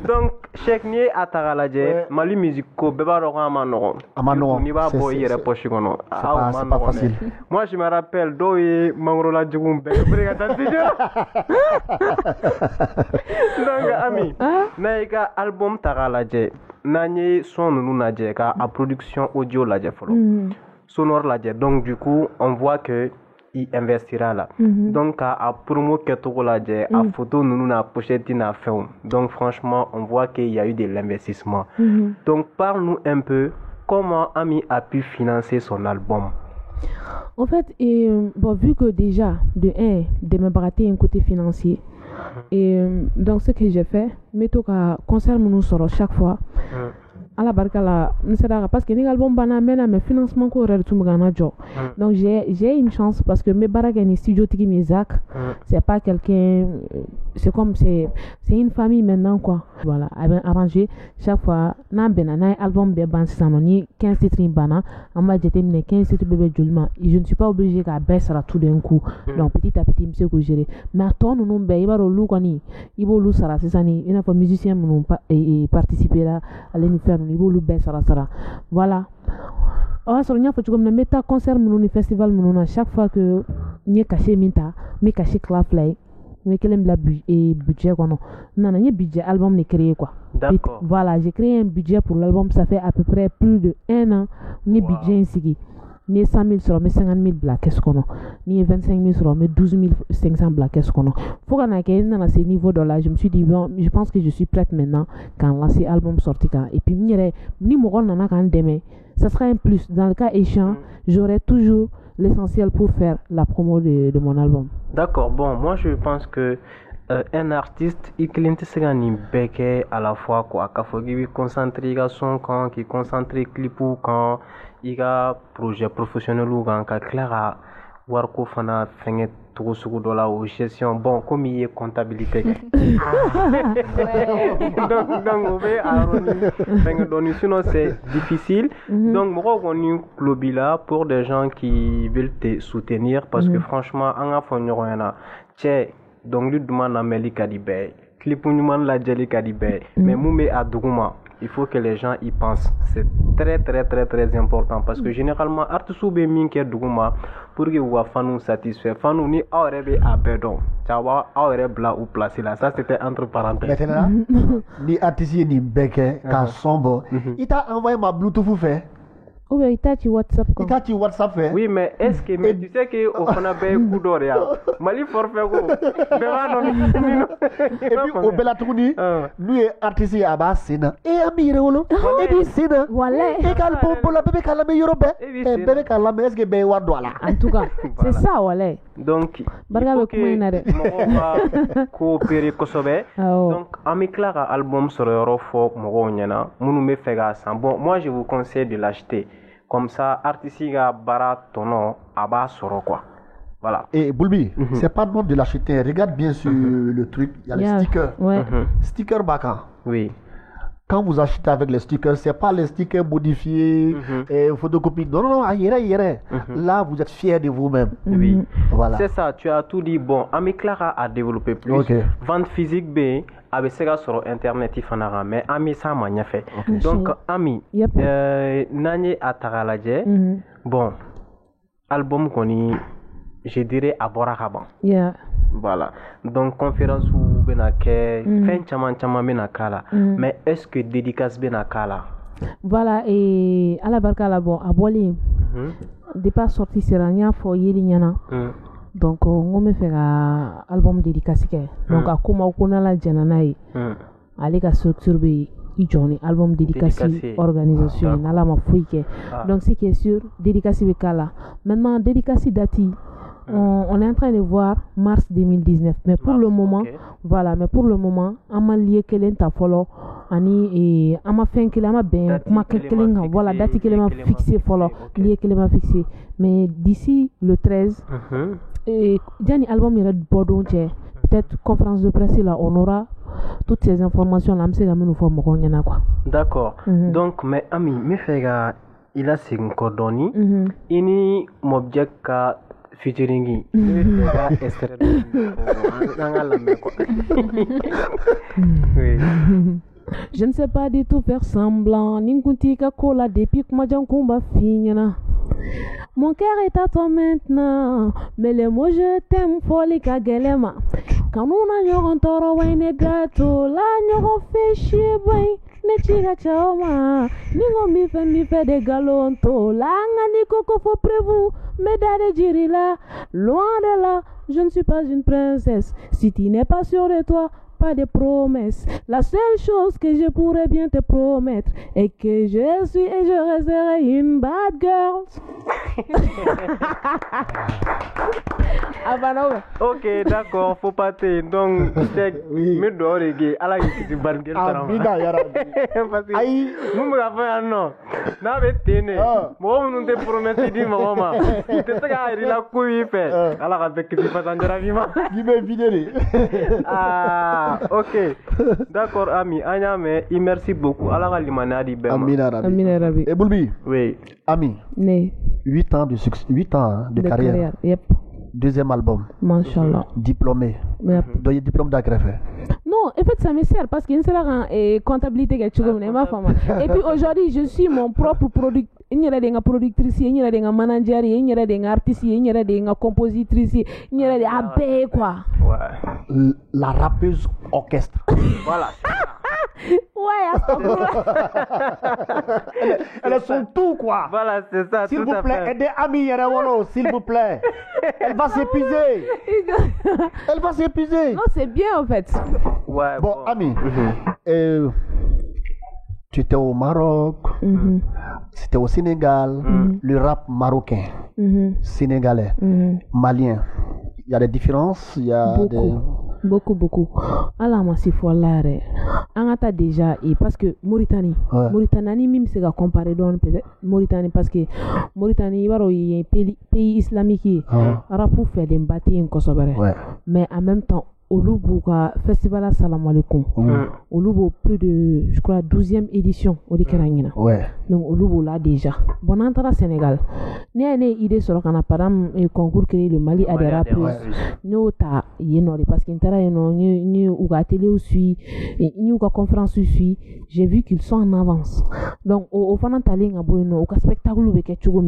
Donc chèque ni ataraladje, mali musico, beba roga manoron. Amanoron. Ni ba boy yere poche kono. C'est pas facile. Moi je me rappelle doye mangrola djugumbe. Donc ami, naïka album Tagaladje, Nanye son nous nadje ka à production audio ladje follow. Sonore ladje. Donc du coup, on voit que il investira là. Donc à promo que ladje, à photo nous na pochette na film. Donc franchement, on voit qu'il y a eu de l'investissement. Donc parle-nous un peu comment Ami a pu financer son album. En fait, bon, vu que déjà de me brater un côté financier. Et donc ce que j'ai fait, mettons qu'à concert nous sort chaque fois. ala barka la parce que ni album bana mena mais financement ko red tumgana jo. Donc j'ai une chance parce que mes baraga ni studio tiki Isaac, c'est pas quelqu'un, c'est comme c'est une famille maintenant quoi. Voilà, arrangé chaque fois na benana album be ban sanoni 15 titres bana, amba jete mine 15 titres bébé julma. Je ne suis pas obligé qu'à baisser tout d'un coup. Donc petit à petit monsieur ko gérer. Mais attends non be ibaro lu kwani, ibo lu sara c'est ça ni une fois musicien non pas et participer là à l'univers niveau lu baisser sara. Voilà. Ah sur nya faut comme meta concert mon festival mon chaque fois que ni caché minta, mi caché claflay. Mais quel est le budget quoi non non budget album n'est créé quoi. D'accord. Voilà, j'ai créé un budget pour l'album, ça fait à peu près plus de 1 an. Ni budget ici, ni 100 000 sur mes 50 000 black qu'est-ce qu'on a, ni 25 000 sur mes 12 500 black qu'est-ce qu'on a. Faut qu'on ait dans ces niveaux de là, je me suis dit bon, je pense que je suis prête maintenant quand lancer album sorti quand et puis ni mon nana quand demain, ça sera un plus. Dans le cas échéant, j'aurai toujours l'essentiel pour faire la promo de mon album. D'accord, bon, moi je pense que un artiste, il se gagne bec à la fois quoi. Qu'il faut qu'il concentre sur son quand, qu'il concentre clip ou quand, il a projet professionnel ou quand, qu'il a voir qu'on fana fait tout ce que la gestion bon comme il est comptabilité. Donc on va sinon c'est difficile. Donc moi on est club là pour des gens qui veulent te soutenir parce que franchement on a fait rien. Tiens donc lui demande à Meli Kadibé, clip nous demande la Jelly Kadibé, mais moumé à Dougma. Il faut que les gens y pensent. C'est très important parce que généralement artiste ou bien minke Dougma pour que vous fanou satisfait fanou ni aurait à perdon. Ça va aurait bla ou placé là. Ça c'était entre parenthèses. Maintenant, ni artiste ni beke quand sombre, il t'a envoyé ma Bluetooth fait. Oh ben il t'a dit WhatsApp quoi. Il t'a dit WhatsApp fait. Oui mais est-ce que mais tu sais que au fana be coup d'or ya. Mali forfait go. Et puis au Belatouni, lui artiste à bas sena. Et ami rolo. Et puis sena. Voilà. Et quand pour la bébé kalame yorobe. Et bébé kalame est-ce que be wa douala. En tout cas, c'est ça voilà. Donc barga be kuma ina de. Mo coopérer kosobe. Donc ami Clara album sur euro folk mo nyana. Munu me fega san. Bon, moi je vous conseille de l'acheter. Comme ça, artiste bara tono aba soro quoi. Voilà. Et Boulbi, c'est pas bon de l'acheter. Regarde bien sur le truc, il y a les stickers. Ouais. Sticker Baka. Oui. Quand vous achetez avec les stickers, c'est pas les stickers modifiés, photocopies. Non, ailleurs. Là, vous êtes fiers de vous-même. Oui. Voilà. C'est ça, tu as tout dit. Bon, Ami Clara a développé plus. Okay. Vente physique B, avec ça sur internet, il faut mais Ami ça m'a fait. Donc, Ami, Nani Ataraladje, bon, album qu'on je dirais à Borakaban. Yeah. Voilà. Donc, conférence ou benake, fin chaman benakala. Mais est-ce que dédicace benakala? Voilà, et à la barka là bon, à Boali, départ sorti Serania for Yelignana. Donc, on me fait un album dédicacé. Donc, à comment on a la Jananaï, à l'éga structure Johnny, album dédicacé, organisation, nala ma fouille. Donc, c'est qui est sûr, dédicacé Bekala. Maintenant, dédicacé Dati. On est en train de voir mars 2019, mais pour le moment, voilà, mais pour le moment, on m'a lié qu'elle t'a follow, ani et on m'a fait qu'elle m'a bien, voilà, date qu'elle m'a fixé follow, lié qu'elle m'a fixé. Mais d'ici le 13, et dernier album il y a Bordeaux, peut-être conférence de presse là, on aura toutes ces informations là, c'est nous forme quoi. D'accord. Donc, mais ami, me fait il a ses coordonnées, ini m'objecte featuring je ne sais pas du tout faire semblant ninkuntika kola depuis que majankumba fignana. Mon cœur est à toi maintenant, mais les mots je t'aime folie kagelema. Quand on a un toro wine gâteau, la nyogo fait chier boy. Nechiga chama, ningo mi fait des galonto, la ngani koko faut prévu, médaille jirila, loin de là, je ne suis pas une princesse, si tu n'es pas sûr de toi, pas de promesses, la seule chose que je pourrais bien te promettre est que je suis et je resterai une bad girl. Ok, d'accord, faut pas te. Donc, c'est me dehors et à la guise barguer. Aïe, nous me l'avons non. N'avez tenu. Moi, nous te promettons du moment. Tu te sais qu'il a couillé fait. Alors, avec qui pas dans la vie. Ah, ok. D'accord, ami. Anyame, merci beaucoup. Alors, Alimanadi Ben. Amina Rabi. Et Boulbi. Oui. Ami. 8 ans de succès, 8 ans de carrière. Yep. Deuxième album. Machallah. Diplômé. Yep. Donc, diplôme d'agrafé. Non, en fait, ça me sert parce qu'il y a une comptabilité qui est et puis aujourd'hui, je suis mon propre producteur. Il y a des productrices, il y a des managers, il y a des artistes, il y a des compositrices, il y a des abbés, quoi. Ouais. La rappeuse orchestre. Voilà. Ouais, elles sont tout, quoi. Voilà, c'est ça. S'il vous plaît, aidez Ami Yerawolo, s'il vous plaît. Elle va s'épuiser. Elle va s'épuiser. Non, c'est bien en fait. Ouais. Bon, Ami, tu étais au Maroc, c'était au Sénégal, le rap marocain, sénégalais, malien. Il y a des différences, il y a beaucoup. Alors, moi, c'est fort là. On a déjà, parce que Mauritanie, même c'est à comparer donc Mauritanie, parce que Mauritanie, il y a un pays islamique qui rap pour faire des bâtiments en Kosovo. Mais en même temps, au Louboua Festival Assalamu alaikum. Au Louboua plus de, je crois, 12e édition au Likarangina. Donc au Louboua là déjà. Bon entrée Sénégal. Ni une idée sur le param concours créé le Mali à des rappeurs. Nous ta yénori parce qu'intérêt yéno ni ou à télé aussi ni ou à conférence aussi. J'ai vu qu'ils sont en avance. Donc au fanan taling à boyno au spectacle ou quelque chose.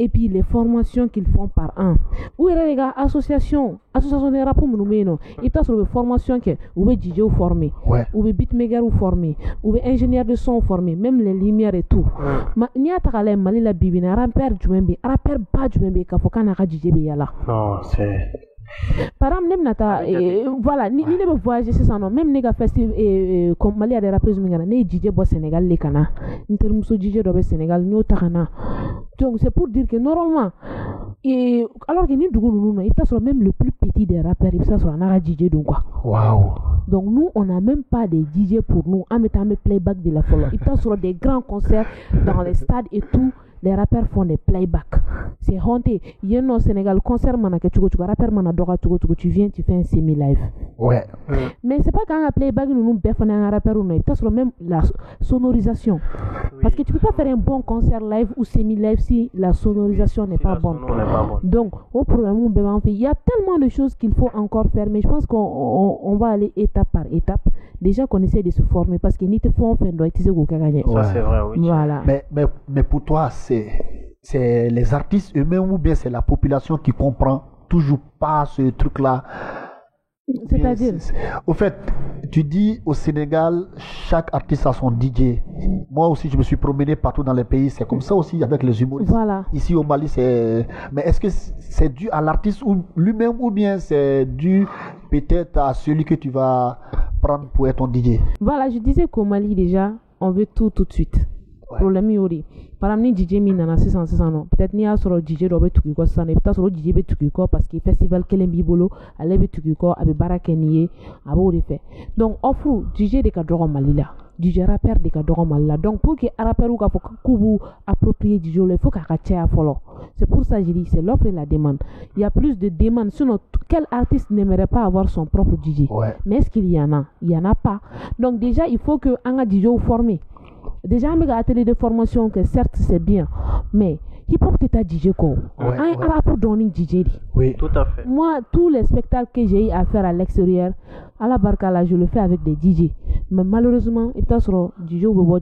Et puis les formations qu'ils font par an. Où est les gars association des rappeurs nous il t'a sur les formations que ou DJ ou formé ou beatmaker ou formé ou ingénieur de son formé même les lumières et tout ma ni atakale mali la bibina rapper jumembe rapper ba jumembe ka fokana ka DJ be yala non c'est param nem nata voilà ni ne voyager c'est ça non même nega festival comme mali a des rappeurs mingana ne DJ bo Sénégal le kana intermuso DJ do be Sénégal ni otakana donc c'est pour dire que normalement et alors que ni dugu nous il passe même le plus petit des rappeurs il passe sur un DJ donc quoi donc nous on n'a même pas des DJ pour nous en mettant mes playback de la folie il passe sur des grands concerts dans les stades et tout. Les rappeurs font des playbacks. C'est honté. Il y a un Sénégal concert, tu rappeur, tu viens, tu fais un semi-live. Ouais. Mais c'est pas quand un playback, nous béfons un rappeur ou non. Tu as même la sonorisation. Parce que tu peux pas faire un bon concert live ou semi-live si la sonorisation n'est pas bonne. Donc, au problème, il y a tellement de choses qu'il faut encore faire. Mais je pense qu'on va aller étape par étape. Déjà qu'on essaie de se former parce que ni te font faire doit être gagner. Ça c'est vrai, oui. Voilà. Mais pour toi, c'est les artistes eux-mêmes ou bien c'est la population qui comprend toujours pas ce truc-là? C'est-à-dire au fait, tu dis au Sénégal, chaque artiste a son DJ. Moi aussi, je me suis promené partout dans les pays. C'est comme ça aussi avec les humoristes. Voilà. Ici au Mali, c'est... Mais est-ce que c'est dû à l'artiste lui-même ou bien c'est dû peut-être à celui que tu vas prendre pour être ton DJ? Voilà, je disais qu'au Mali déjà, on veut tout de suite. Problème yori. Par exemple, DJ minana 600 non. Peut-être ni a sur le DJ doit être quoi ça n'est pas sur le DJ be tukiko parce que festival kelembi bolo allait be tukiko abe barakeniye abo le fait. Donc offre DJ de cadre Mali là. DJ rappeur de cadre Mali là. Donc pour que rappeur ou ka faut kubu approprier DJ il faut qu'à follow. C'est pour ça que je dis c'est l'offre et la demande. Il y a plus de demandes sinon quel artiste n'aimerait pas avoir son propre DJ? Mais est-ce qu'il y en a? Il y en a pas. Donc déjà il faut que un DJ formé. Déjà, on a atelier de formation que certes c'est bien, mais hip-hop c'est un DJ quoi. Un rapport donné DJ. Oui, tout à fait. Moi, tous les spectacles que j'ai eu à faire à l'extérieur, à la Barkala, je le fais avec des DJ. Mais malheureusement, il y a DJ ou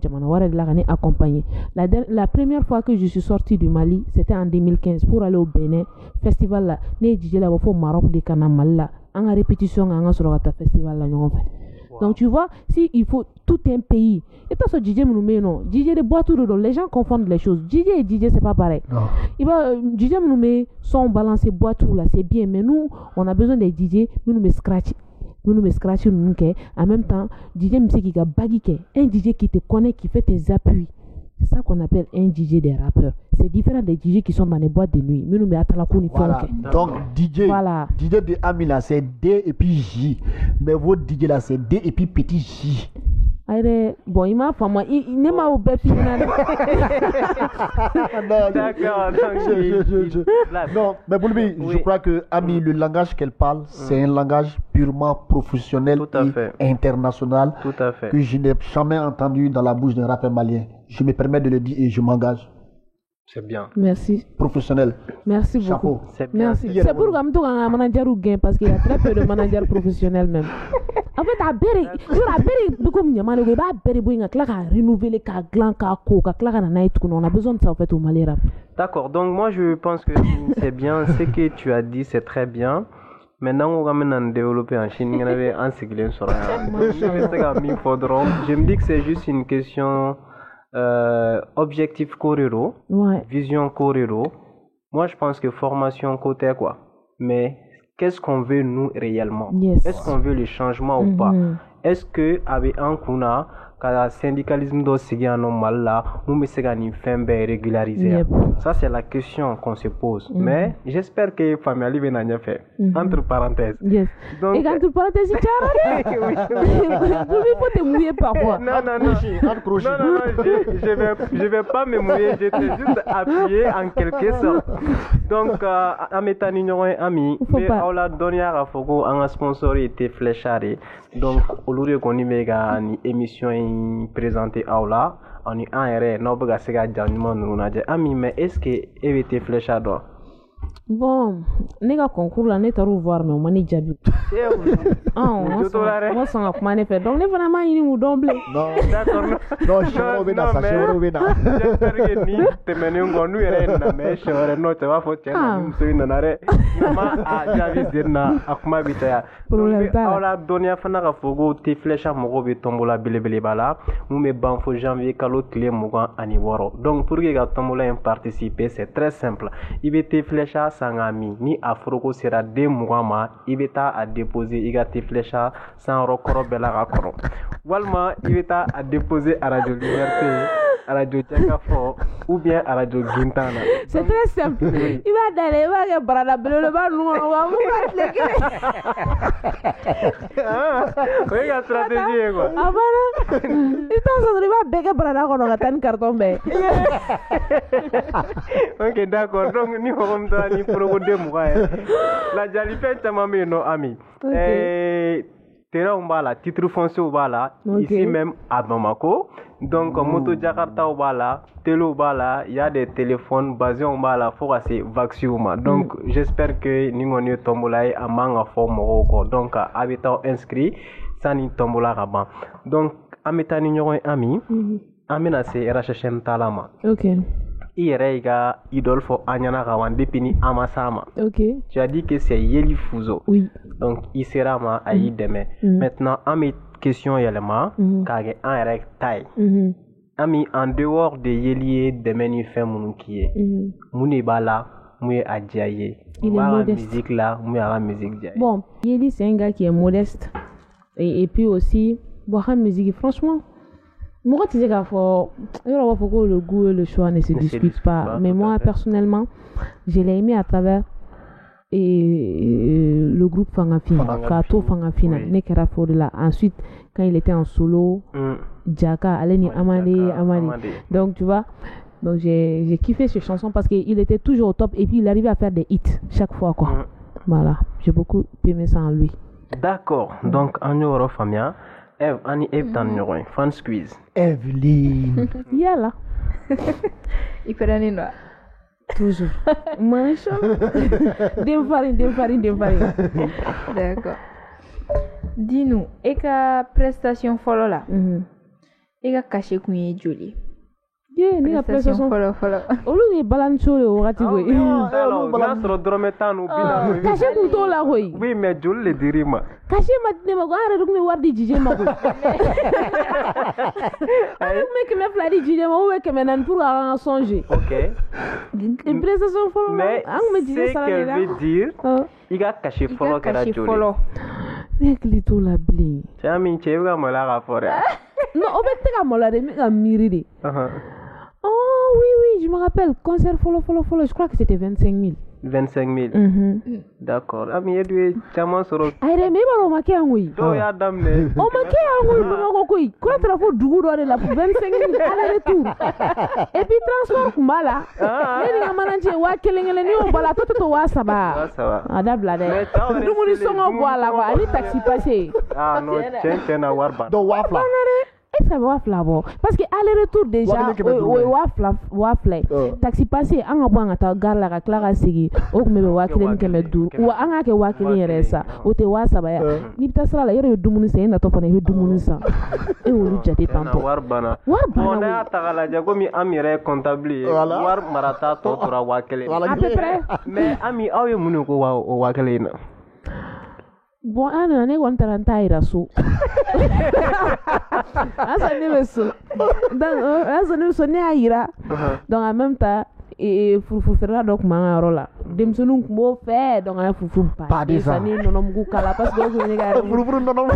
accompagné. La première fois que je suis sorti du Mali, c'était en 2015 pour aller au Bénin festival là. Les DJ là, il faut Maroc de Kanam là. En répétition, on a sur le festival là, on fait. Donc tu vois, si il faut tout un pays, et toi ce DJ Mounoumé non, DJ de bois tout dedans, les gens confondent les choses. DJ et DJ c'est pas pareil. Il va DJ Mounoumé sont balancés bois tout là, c'est bien, mais nous on a besoin des DJ Mounoumé scratch. Mounoumé scratch nous en même temps, DJ Mounoumé qui a baggy, un DJ qui te connaît, qui fait tes appuis. C'est ça qu'on appelle un DJ des rappeurs. C'est différent des DJ qui sont dans les boîtes de nuit. Voilà. Donc DJ, voilà. DJ de Amina, c'est D et puis J. Mais votre DJ là, c'est D et puis petit J. Bon, il m'a fait moi. Il n'est pas au béfi. D'accord. Non, mais Boulbi, je crois que Ami, le langage qu'elle parle, c'est un langage purement professionnel et international. Tout à fait. Que je n'ai jamais entendu dans la bouche d'un rappeur malien. Je me permets de le dire et je m'engage. C'est bien. Merci. Professionnel. Merci beaucoup. Chapeau. C'est bien. Merci. C'est pour que je un manager ou gain parce qu'il y a très peu de managers professionnels même. En fait, à Berry, on a besoin de ça en fait au Mali rap. D'accord. Donc moi je pense que c'est bien. Ce que tu as dit, c'est très bien. Maintenant, on va maintenant développer en Chine. Je me dis que c'est juste une question objectif Corero, vision Corero. Moi, je pense que formation côté quoi. Mais qu'est-ce qu'on veut nous réellement? Est-ce qu'on veut le changement ou pas? Est-ce que avec un kuna le syndicalisme doit seguir en normal là, ou mais c'est une fin régularisée. Ça c'est la question qu'on se pose. Mais j'espère que famille va n'a fait. Entre parenthèses. Donc, et entre parenthèses, il faut te mouiller parfois. Non, je vais pas me mouiller. Je t'ai juste appuyé en quelque sorte. Donc, à mes amis, mais on l'a donné à Fogo en sponsor était flécharé. Donc, aujourd'hui qu'on y met une émission présentée à Ola, on y a un erreur, non pas que ami, mais est-ce que éviter fléchard? Bon, les gars concours là, n'est pas voir mais on m'a dit jabi. Moi sans la commande fait. Donc les vraiment ils nous doublent. Non, d'accord. Non, je vais dans ça, je vais dans. J'espère que ni te mener un gonu erena mais je vais non te va faut tiens nous sur une nare. Maman a jabi dirna akuma bitaya. On la donné fana ka fogo te flécha mogo be tombola belebele bala. Nous me ban fo janvier kalo clé mogo ani woro. Donc pour que ga tombola participer, c'est très simple. Il be te flécha sangami ni afroko sera de mugama ibeta a déposer igati flécha sans rokoro bela rakoro walma ibeta a déposer à Radio Liberté à Radio Tiakafo ou bien à Radio Gintana. C'est très simple. Il va d'aller il va brada le ba nous on va oui la stratégie quoi. Ah voilà. Il t'en va bega brada ko no tan carton be. OK d'accord. Donc ni comme ça ni pour de mourir. La jalipé tamame no ami. Terrain bala titre foncier bala ici même à Bamako. Donc moto Jakarta bala, Telo bala, il y a des téléphones basés en bala faut assez vacciner. Donc j'espère que ningoni tombola a manga forme donc habitant inscrit ça ni tombola raban. Donc ametani ñoy ami amina c'est RHM talama. OK. Irega idole fo anyana kawan depuis amasama. OK. Tu as dit que c'est Yeli Fuzo. Oui. Donc il sera ma aïe demain. Maintenant ami question yelema kage en rek taille. Ami en dehors de Yeli demain ni fait mon qui est. Muni bala mouye adjaye. Il est modeste. Musique là, mouye la musique jaye. Bon, Yeli c'est un gars qui est modeste et puis aussi boire musique franchement. Moi, tu sais qu'il faut que le goût et le choix ne se discutent pas. Mais moi, personnellement, je l'ai aimé à travers le groupe Fangafina, Kato Fangafina, Nekera Fodela. Ensuite, quand il était en solo, Djaka, Aleni Amade. Donc, tu vois, donc j'ai kiffé ces chansons parce qu'il était toujours au top et puis il arrivait à faire des hits chaque fois, quoi. Voilà, j'ai beaucoup aimé ça en lui. D'accord, donc en Euro Famia. Eve, Annie Eve dans le fan squeeze. Evelyne. Yala. Il peut aller là. Toujours. Mancha. Dem farine. D'accord. Dis-nous, et que prestation follow là. Et que caché qu'on est joli. Ni la prestation follow. Olu ni balance le wakati go. Alors, nasro drometano bina. Caché couteau là oui. Oui, mais joli le dirima. Caché matne ma gare ruk me wardi jije ma ko. Avec me que me fladi jije ma ou que me nan pour en songer. OK. Une prestation follow. Mais c'est qu'elle veut dire il a caché follow que la joli. Neklito la bling. C'est un minche va me la rapporter. Non, on va te camola de me miri de. je me rappelle, concert follow, je crois que c'était 25 000. 25 000. D'accord. Ami Edoué, Chaman Soro. Aïe, mais on m'a oui. Do ya damne. On m'a oui, quoi tu as fait du goût de la 25 000 aller-retour. Et puis transport Kumbala. Les gens manager wa kelengele ni on bala toto wa saba. Adabla de. Nous nous sommes voilà quoi, ni taxi passé. Ah non, tiens na warba. Do wafla. Ça va flabo parce que aller-retour déjà wafla taxi passé an ga banga ta garla ga klara sigi o me be wakile keme dur wa an ga ke wakile resa o te wasaba ya ni tasra la yoro dumuni se na to fana be dumuni sa e wolu jate tanto warbana on a tagala jago mi amire comptable war marata to tora wakile à peu près mais ami awe munu ko wa wakile na bon ana ne gon taranta ira so asa ne meso donc asa ne so ne ayira donc en même temps et furfurfera donc ma rola dem sunu mo fe donc a furfur pa ça ni non mu kala parce que ko ne ga furfur non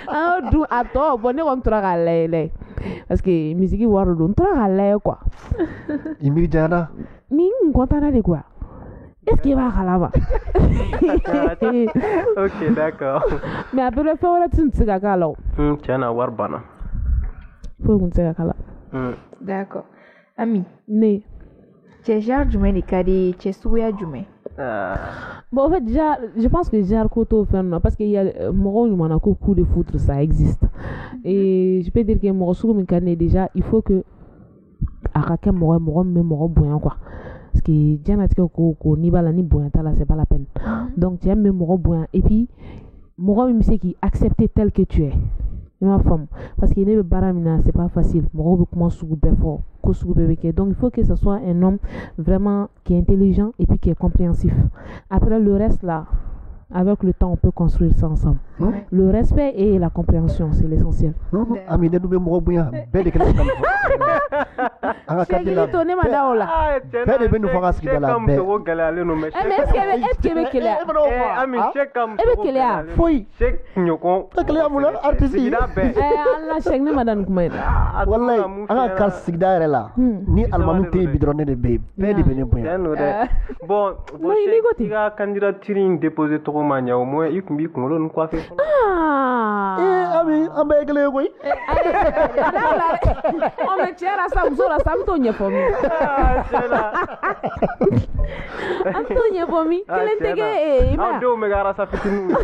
ah du ato bon ne gon tra galele parce que musique waro don tra galele quoi immédiatement mi ngontana de quoi. Est-ce qu'il va là-bas? Ok, d'accord. Mais après le fait, on a tout ce qu'il là. Tiens, à Warbana. Faut qu'on se là. D'accord. Ami. Né. Tu gères du mais les cadets, tu souhaites du mais. Bon, en fait, déjà, je pense que j'ai Koto parce qu'il y a mon coup de foudre, ça existe. Et je peux dire que mon souhait déjà, il faut que à quelqu'un m'aurait bon quoi. Parce que dianatique ko ni bala ni boyanta là c'est pas la peine. Donc tu aimes me moro boyan et puis moro même c'est qui accepter tel que tu es. Ma femme parce que ne baramina c'est pas facile. Moro comment sougube fort, ko sougube beke. Donc il faut que ce soit un homme vraiment qui est intelligent et puis qui est compréhensif. Après le reste là avec le temps on peut construire ça ensemble. Le respect et la compréhension c'est l'essentiel. Ami de nous moro boyan belle que c'est qu'il est tourné madame là. Belle ben nous fera ce qu'il a là. Mais est-ce qu'il est ami check comme foi check nyoko takle amula artiste Allah check ne madame kuma wallahi anga kal sigdare la ni almamu te bidronne de be belle ben bon il a candidature déposé trop mania au moins il kumbi ko lon quoi fait ami ambegle koy on me tira ça usora samtonya for me Antonia for me kelentege ima do me gara sa fitinu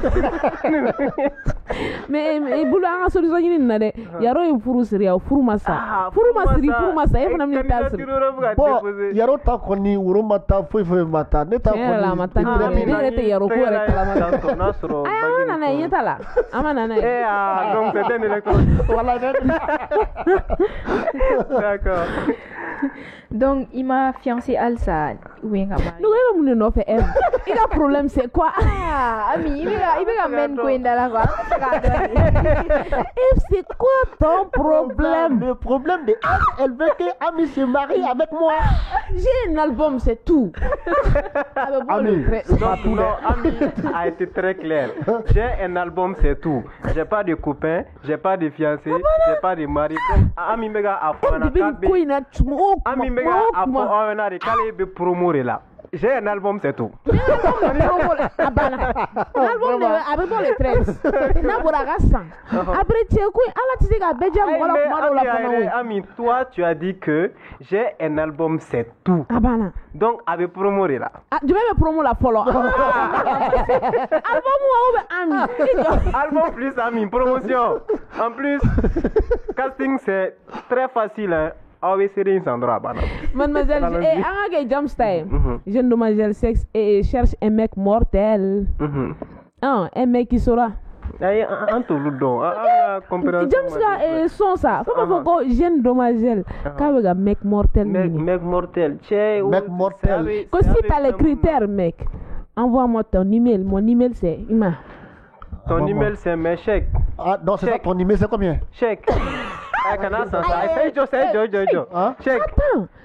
mais bulu anga solution ni na de yaro e furu siriya furu masa e fana mi tasri bo yaro ta koni wuro mata foi mata ne ta koni la mata ni rete yaro ko rete la mata nasro ayana na yetala amana na donc c'est une école voilà d'accord donc il m'a fiancé Alsa oui nga mari nous avons mon nom fait il a problème c'est quoi ami il va men ko indala quoi c'est quoi ton problème? Le problème de elle veut que Ami se marie avec moi. J'ai un album, c'est tout. Ami a été très clair. J'ai un album, c'est tout. J'ai pas de copain, j'ai pas de fiancé, j'ai pas de mari. Ami mega a Ami mega a de kale be promouvoir là. J'ai un album, c'est tout. L'album avec les 13. Après, tu Ami, toi, tu as dit que j'ai un album, c'est tout. Donc, avec promouvoir là. Tu veux me promouvoir la follow. Album ou Ami? Album plus Ami, promotion. En plus, casting, c'est très facile. Hein. Mademoiselle, un jump style. Jeune demoiselle sexe et cherche un mec mortel. Un mec qui sera. Jump et son ça. Faut jeune demoiselle. Qu'avec un mec mortel. Mec mortel. Mec mortel. Si t'as les critères, mec, envoie-moi ton email. Mon email c'est Ima. Ton email c'est mes chèques. Ah non, c'est ça, ton email c'est combien? Chèque. Attends,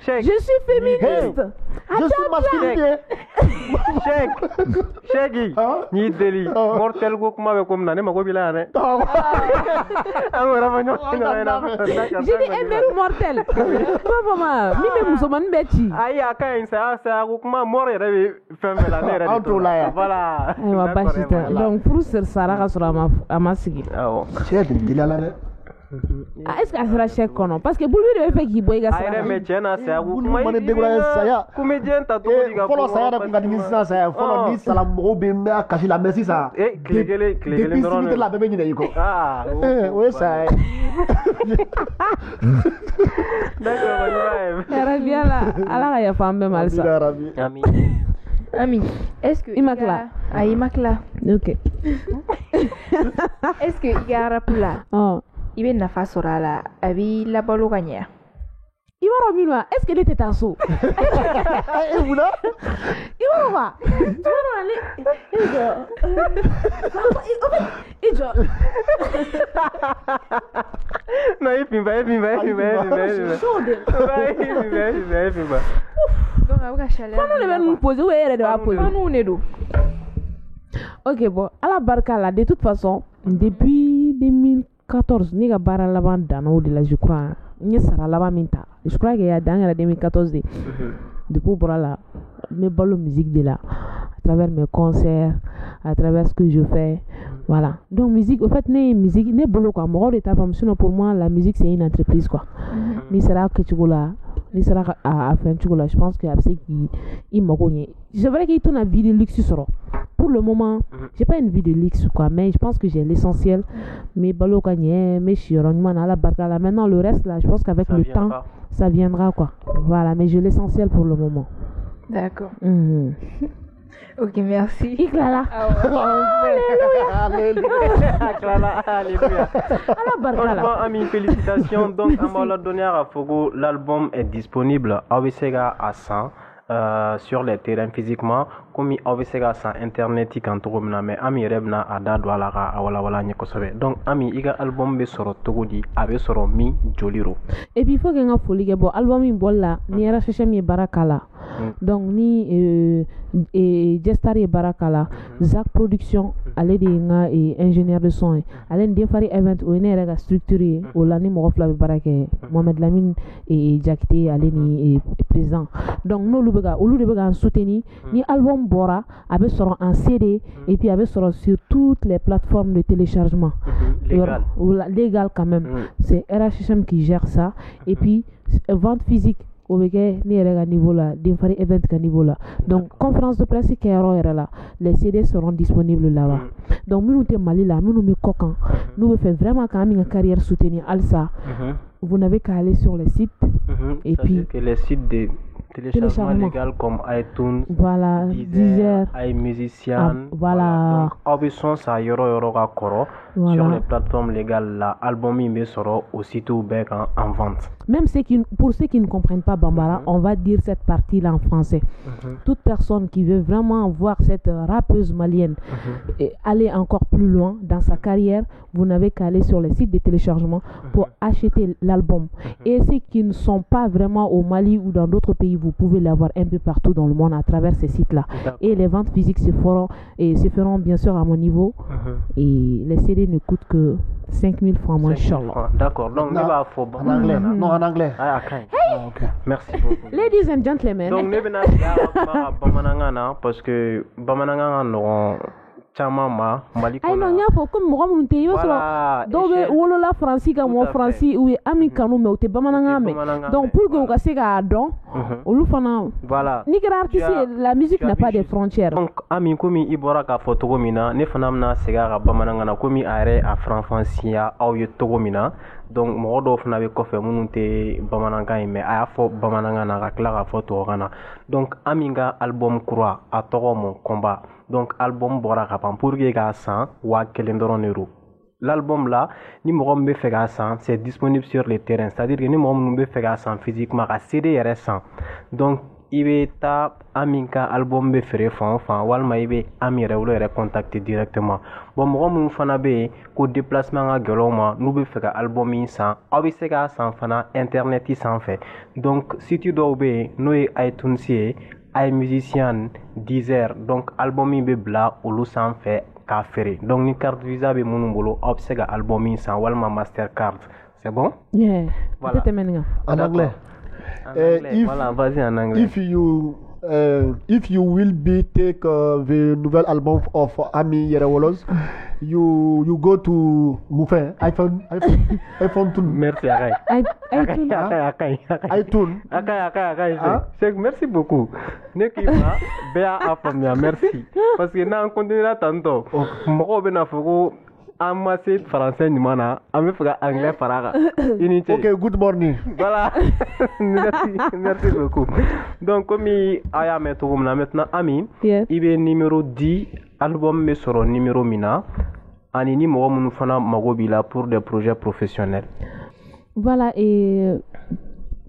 je suis féministe. Je suis masculin. Cheki. Ni deli. Mortel go kuma be comme nane mako bila ne. J'ai dit un mec mortel. Papa, mi musoman beti. Aïe, aka ça go kuma mort yere femme la ne yere. Voilà. Aywa bashita. Donc pour ce sara ka sura ama sigi. C'est dilala. Est-ce que sera chèque kono parce que bulu de fait ki boy ga sara. Ayre me chena sa go kuma mane degura saya. Comédien ta to diga. Folo saya da kunga dinisa saya. Folo ni sala mo be me akashi la merci ça. Klegele ndron. Depuis la bebe nyina yiko. Oui ça. D'accord, Rabia la ala ga ya fambe mal ça. Ami, est-ce que Imakla. Ah, Imakla. OK. Est-ce que Iga rapula? Oh. Ibe nafa sorala abi la balo ganya. Iwaro minwa, est-ce que était tasso? Et vous là? Iwaro va. Iwaro ali. Ijo. Non, il va. Donc abuka chaleur. Comment le ben nous poser où est de va poser? Nous ne do. OK, bon, à la barka là de toute façon, depuis 2014, ni ga bara laban dano de la je crois. Ni sara laban minta. Je crois qu'il y a dans 2014 depuis pour là mes balles musique de là à travers mes concerts, à travers ce que je fais. Voilà. Donc musique, au fait, musique, ne bolo quoi. Moi, sinon pour moi, la musique c'est une entreprise quoi. Ni sera que tu là, ni sera à faire tu là. Je pense que c'est qui il m'a connu. C'est vrai qu'il tourne une vie de luxe sur. Pour le moment, j'ai pas une vie de luxe quoi, mais je pense que j'ai l'essentiel. Mes balo kanye, mes chironements à la barka là. Maintenant le reste là, je pense qu'avec le temps, ça viendra quoi. Voilà, mais j'ai l'essentiel pour le moment. D'accord. Ok, merci. Iklala. Alléluia. Franchement, Ami, félicitations. Donc, à la dernière à Fogo, l'album est disponible à Wesega à 100 sur les terrains physiquement, comme à Wesega sur internet, mais Ami Rebna a dadwalara à Wala Nyekosabe. Donc, Ami, il y a un album qui sort Togodi, avec son mi Joliro. Et puis, il faut qu'il y ait un folie. Bon, album in bolla, ni era chercher mi barakala. Donc, ni Jestari barakala, Zach Production, allez des et ingénieur de son, allez des faire event ou une era structuré, ou l'année morofla barake, Mohamed Lamine et Jakite, allez ni présent. Donc, nous le bega, ou le bega en soutenir, ni album Bora, avec sera en CD, et puis avec sera sur toutes les plateformes de téléchargement. Légal quand même. C'est RHM qui gère ça. Et puis, vente physique. Au niveau là, d'infari event à niveau là. Donc conférence de presse qui est là, les CD seront disponibles là-bas. Donc nous sommes Mali là, nous sommes coquins. Nous faisons vraiment quand même une carrière soutenue Alsa. Vous n'avez qu'à aller sur les sites et puis que les sites de téléchargement légal comme iTunes, voilà, Deezer, iMusician, voilà. Donc option ça yoro koro sur les plateformes légales là, album il sera aussi tout bec en vente. Même pour ceux qui ne comprennent pas Bambara, on va dire cette partie là en français. Toute personne qui veut vraiment voir cette rappeuse malienne et aller encore plus loin dans sa carrière, vous n'avez qu'à aller sur les sites de téléchargement pour acheter l'album. Et ceux qui ne sont pas vraiment au Mali ou dans d'autres pays, vous pouvez l'avoir un peu partout dans le monde à travers ces sites-là. Et les ventes physiques se feront bien sûr à mon niveau. Et les CD ne coûtent que 5 000 francs, Inch'Allah. D'accord, donc nous va faut en anglais. Non, en anglais. Okay. Merci beaucoup. Ladies and gentlemen. Donc nous venons Bamanangana parce que Bamanangana n'auront Chamama, Mali. Ay non, il faut comme moi mon pays voilà, donc wolo la français comme mon français ou ami kanu mais te bamananga mais donc pour que vous cassez à don ou fana voilà ni artiste la musique n'a pas de frontières. Donc ami komi ibora ka photo mina ne fana na sega bamananga na komi are a français au yo togomina. Donc mo do fana be ko fe mununte bamananga mais a fo bamananga na ka kla ka photo kana. Donc aminga album croix a togo mon combat. Donc album bora kapan pour que ga 100 wa kelendoron euro. L'album là ni mo be fait ga 100 c'est disponible sur les terrains, c'est-à-dire que ni mo be fait ga 100 physiquement à CD RS100. Donc ibeta aminka album be fere fan walma ibe amire wolo re contacter directement. Bon mo mun fana be ko déplacement ga geloma nu be fait ga album in 100 abi sega 100 fana internet i 100 fait. Donc si tu dois be no iTunes ay musicien 10h donc album in be bla olu sanfɛ k'a feere donc ni carte visa be minnu bolo aw bɛ se ka album in san walima mastercard c'est bon? Yeah. Voilà. En anglais. Voilà, vas-y en anglais. If you will be take the nouvel album of Ami Yerewolos, you go to Mouffin, iPhone tune. Merci Akai. iTunes. Akai. Merci beaucoup. Nekima Béa Afamia, merci. Parce que là on continuera tantôt. Moko bena foko amassé français nimana, ame fera anglais faraga. Ok, good morning. Voilà. Merci beaucoup. Donc comme aya metto maintenant Ami, il est numéro 10 album me soro numéro mina. Ani ni mɔgɔ minnu fana mago b'i la pour des projets professionnels. Voilà, et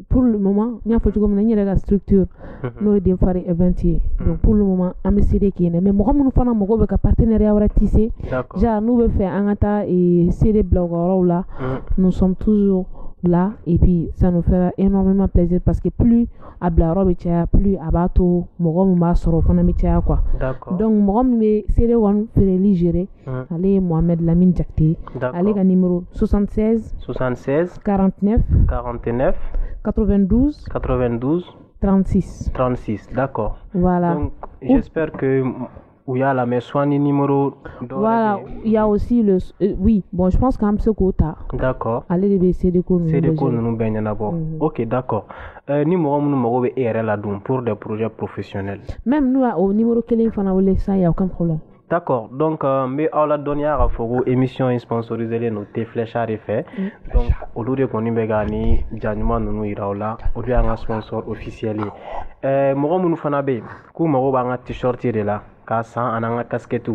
pour le moment, il y a une structure, nous avons fait event. Donc pour le moment, on a CD qui est mais moi nous faisons mago avec un partenariat avec tissé. Déjà nous avons fait un et CD blog là. Nous sommes toujours là et puis ça nous fait énormément plaisir parce que plus à Blarobe plus à bateau mogom ma soro fana mi tia quoi. Donc mogom me CD one fait gérer allez Mohamed Lamine Jakti allez ga numéro 76 49 92 36 d'accord. Voilà. Donc j'espère que où il y a la Messoani numéro. Voilà, il y a aussi le. Oui, bon, je pense qu'un peu quota. D'accord. Allez, les BC de cours. C'est des cours nous baignons d'abord. Ok, d'accord. Numéro nous RL la pour des projets professionnels. Même nous, au numéro que les fans ont ça, il n'y a aucun problème. D'accord. Donc, mais à la dernière fois, émission sponsorisée nos flèches à effet. Donc, au lieu de qu'on y gagné, Januma nous ira là, au lieu d'un sponsor officiel. Moi, nous fanabe, coup, moi, un t-shirt là. Kassan ananga casquette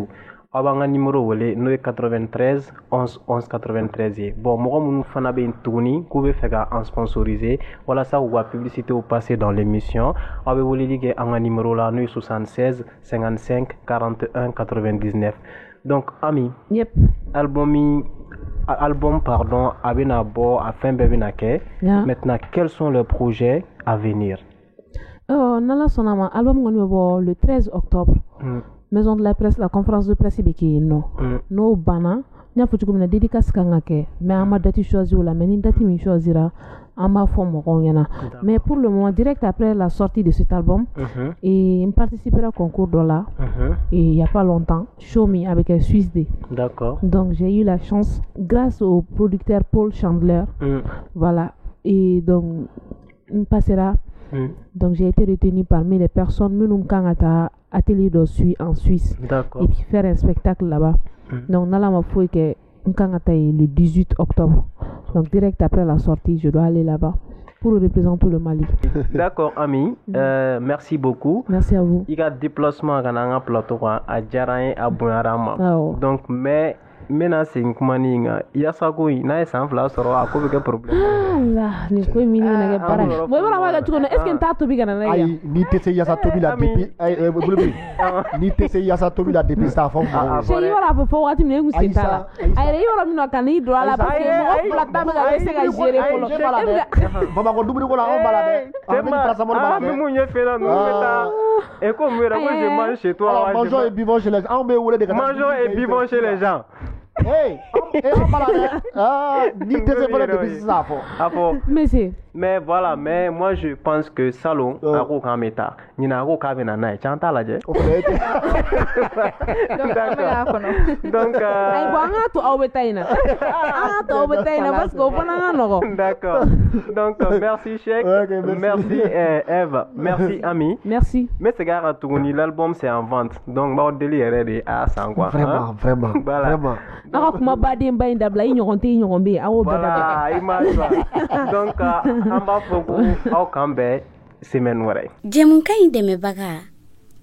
abanga numéro wele no 93 11 11 93 bon mo mun fana be tuni ku be fega en sponsorisé wala ça ou publicité au passé dans l'émission abe wole ligue anga numéro là no 76 55 41 99 donc Ami album pardon abena bo afin bebina ke maintenant quels sont les projets à venir? Nala sonama album ngoni le 13 octobre. Maison de la presse, la conférence de presse est non. No bana, n'y a pas de dédicace kangake, mais à ma date choisie ou la meni date mi choisira à ma forme ronyana. Mais pour le moment, direct après la sortie de cet album, et il participera au concours $, et il n'y a pas longtemps, Show Me avec un Suisse D. D'accord. Donc j'ai eu la chance, grâce au producteur Paul Chandler, voilà, et donc il passera. Donc j'ai été retenu parmi les personnes Munum Kangata atelier de en Suisse et puis faire un spectacle là-bas. Donc là m'a fait que Kangata est le 18 octobre. Donc direct après la sortie, je dois aller là-bas pour représenter le Mali. D'accord Ami, merci beaucoup. Merci à vous. Il y a déplacement à plateau à Djarain à Bounarama. Donc mais maintenant c'est une manière il y a ça quoi il n'a sans flash sur à quoi que problème là ni quoi mini na para moi voilà tu connais est-ce que t'as tobi kana na ay ni tese ya sa tobi la depuis ay ni tese ya sa tobi la depuis ça fond c'est yo la fo wati me ngusi tala ay yo la mino kana i droit la parce que moi la table ga se ga gérer pour le baba ko dubu ko la on balade mais mon yé fait là nous beta et comme moi je mange chez toi mangeons et buvons chez les gens mangeons et buvons chez les gens. Hey, mais voilà, mais moi je pense que salon a aucun méta. Ni na aucun venana. Chanta la je. D'accord. Donc merci Cheikh, merci Eve, merci Ami. Merci. Mais c'est gars tourni l'album c'est en vente. Donc bah délire est à 100 quoi. Vraiment. Voilà, donc on va beaucoup au Cambé semaine wara. Jemunkai deme baga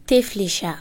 te flisha.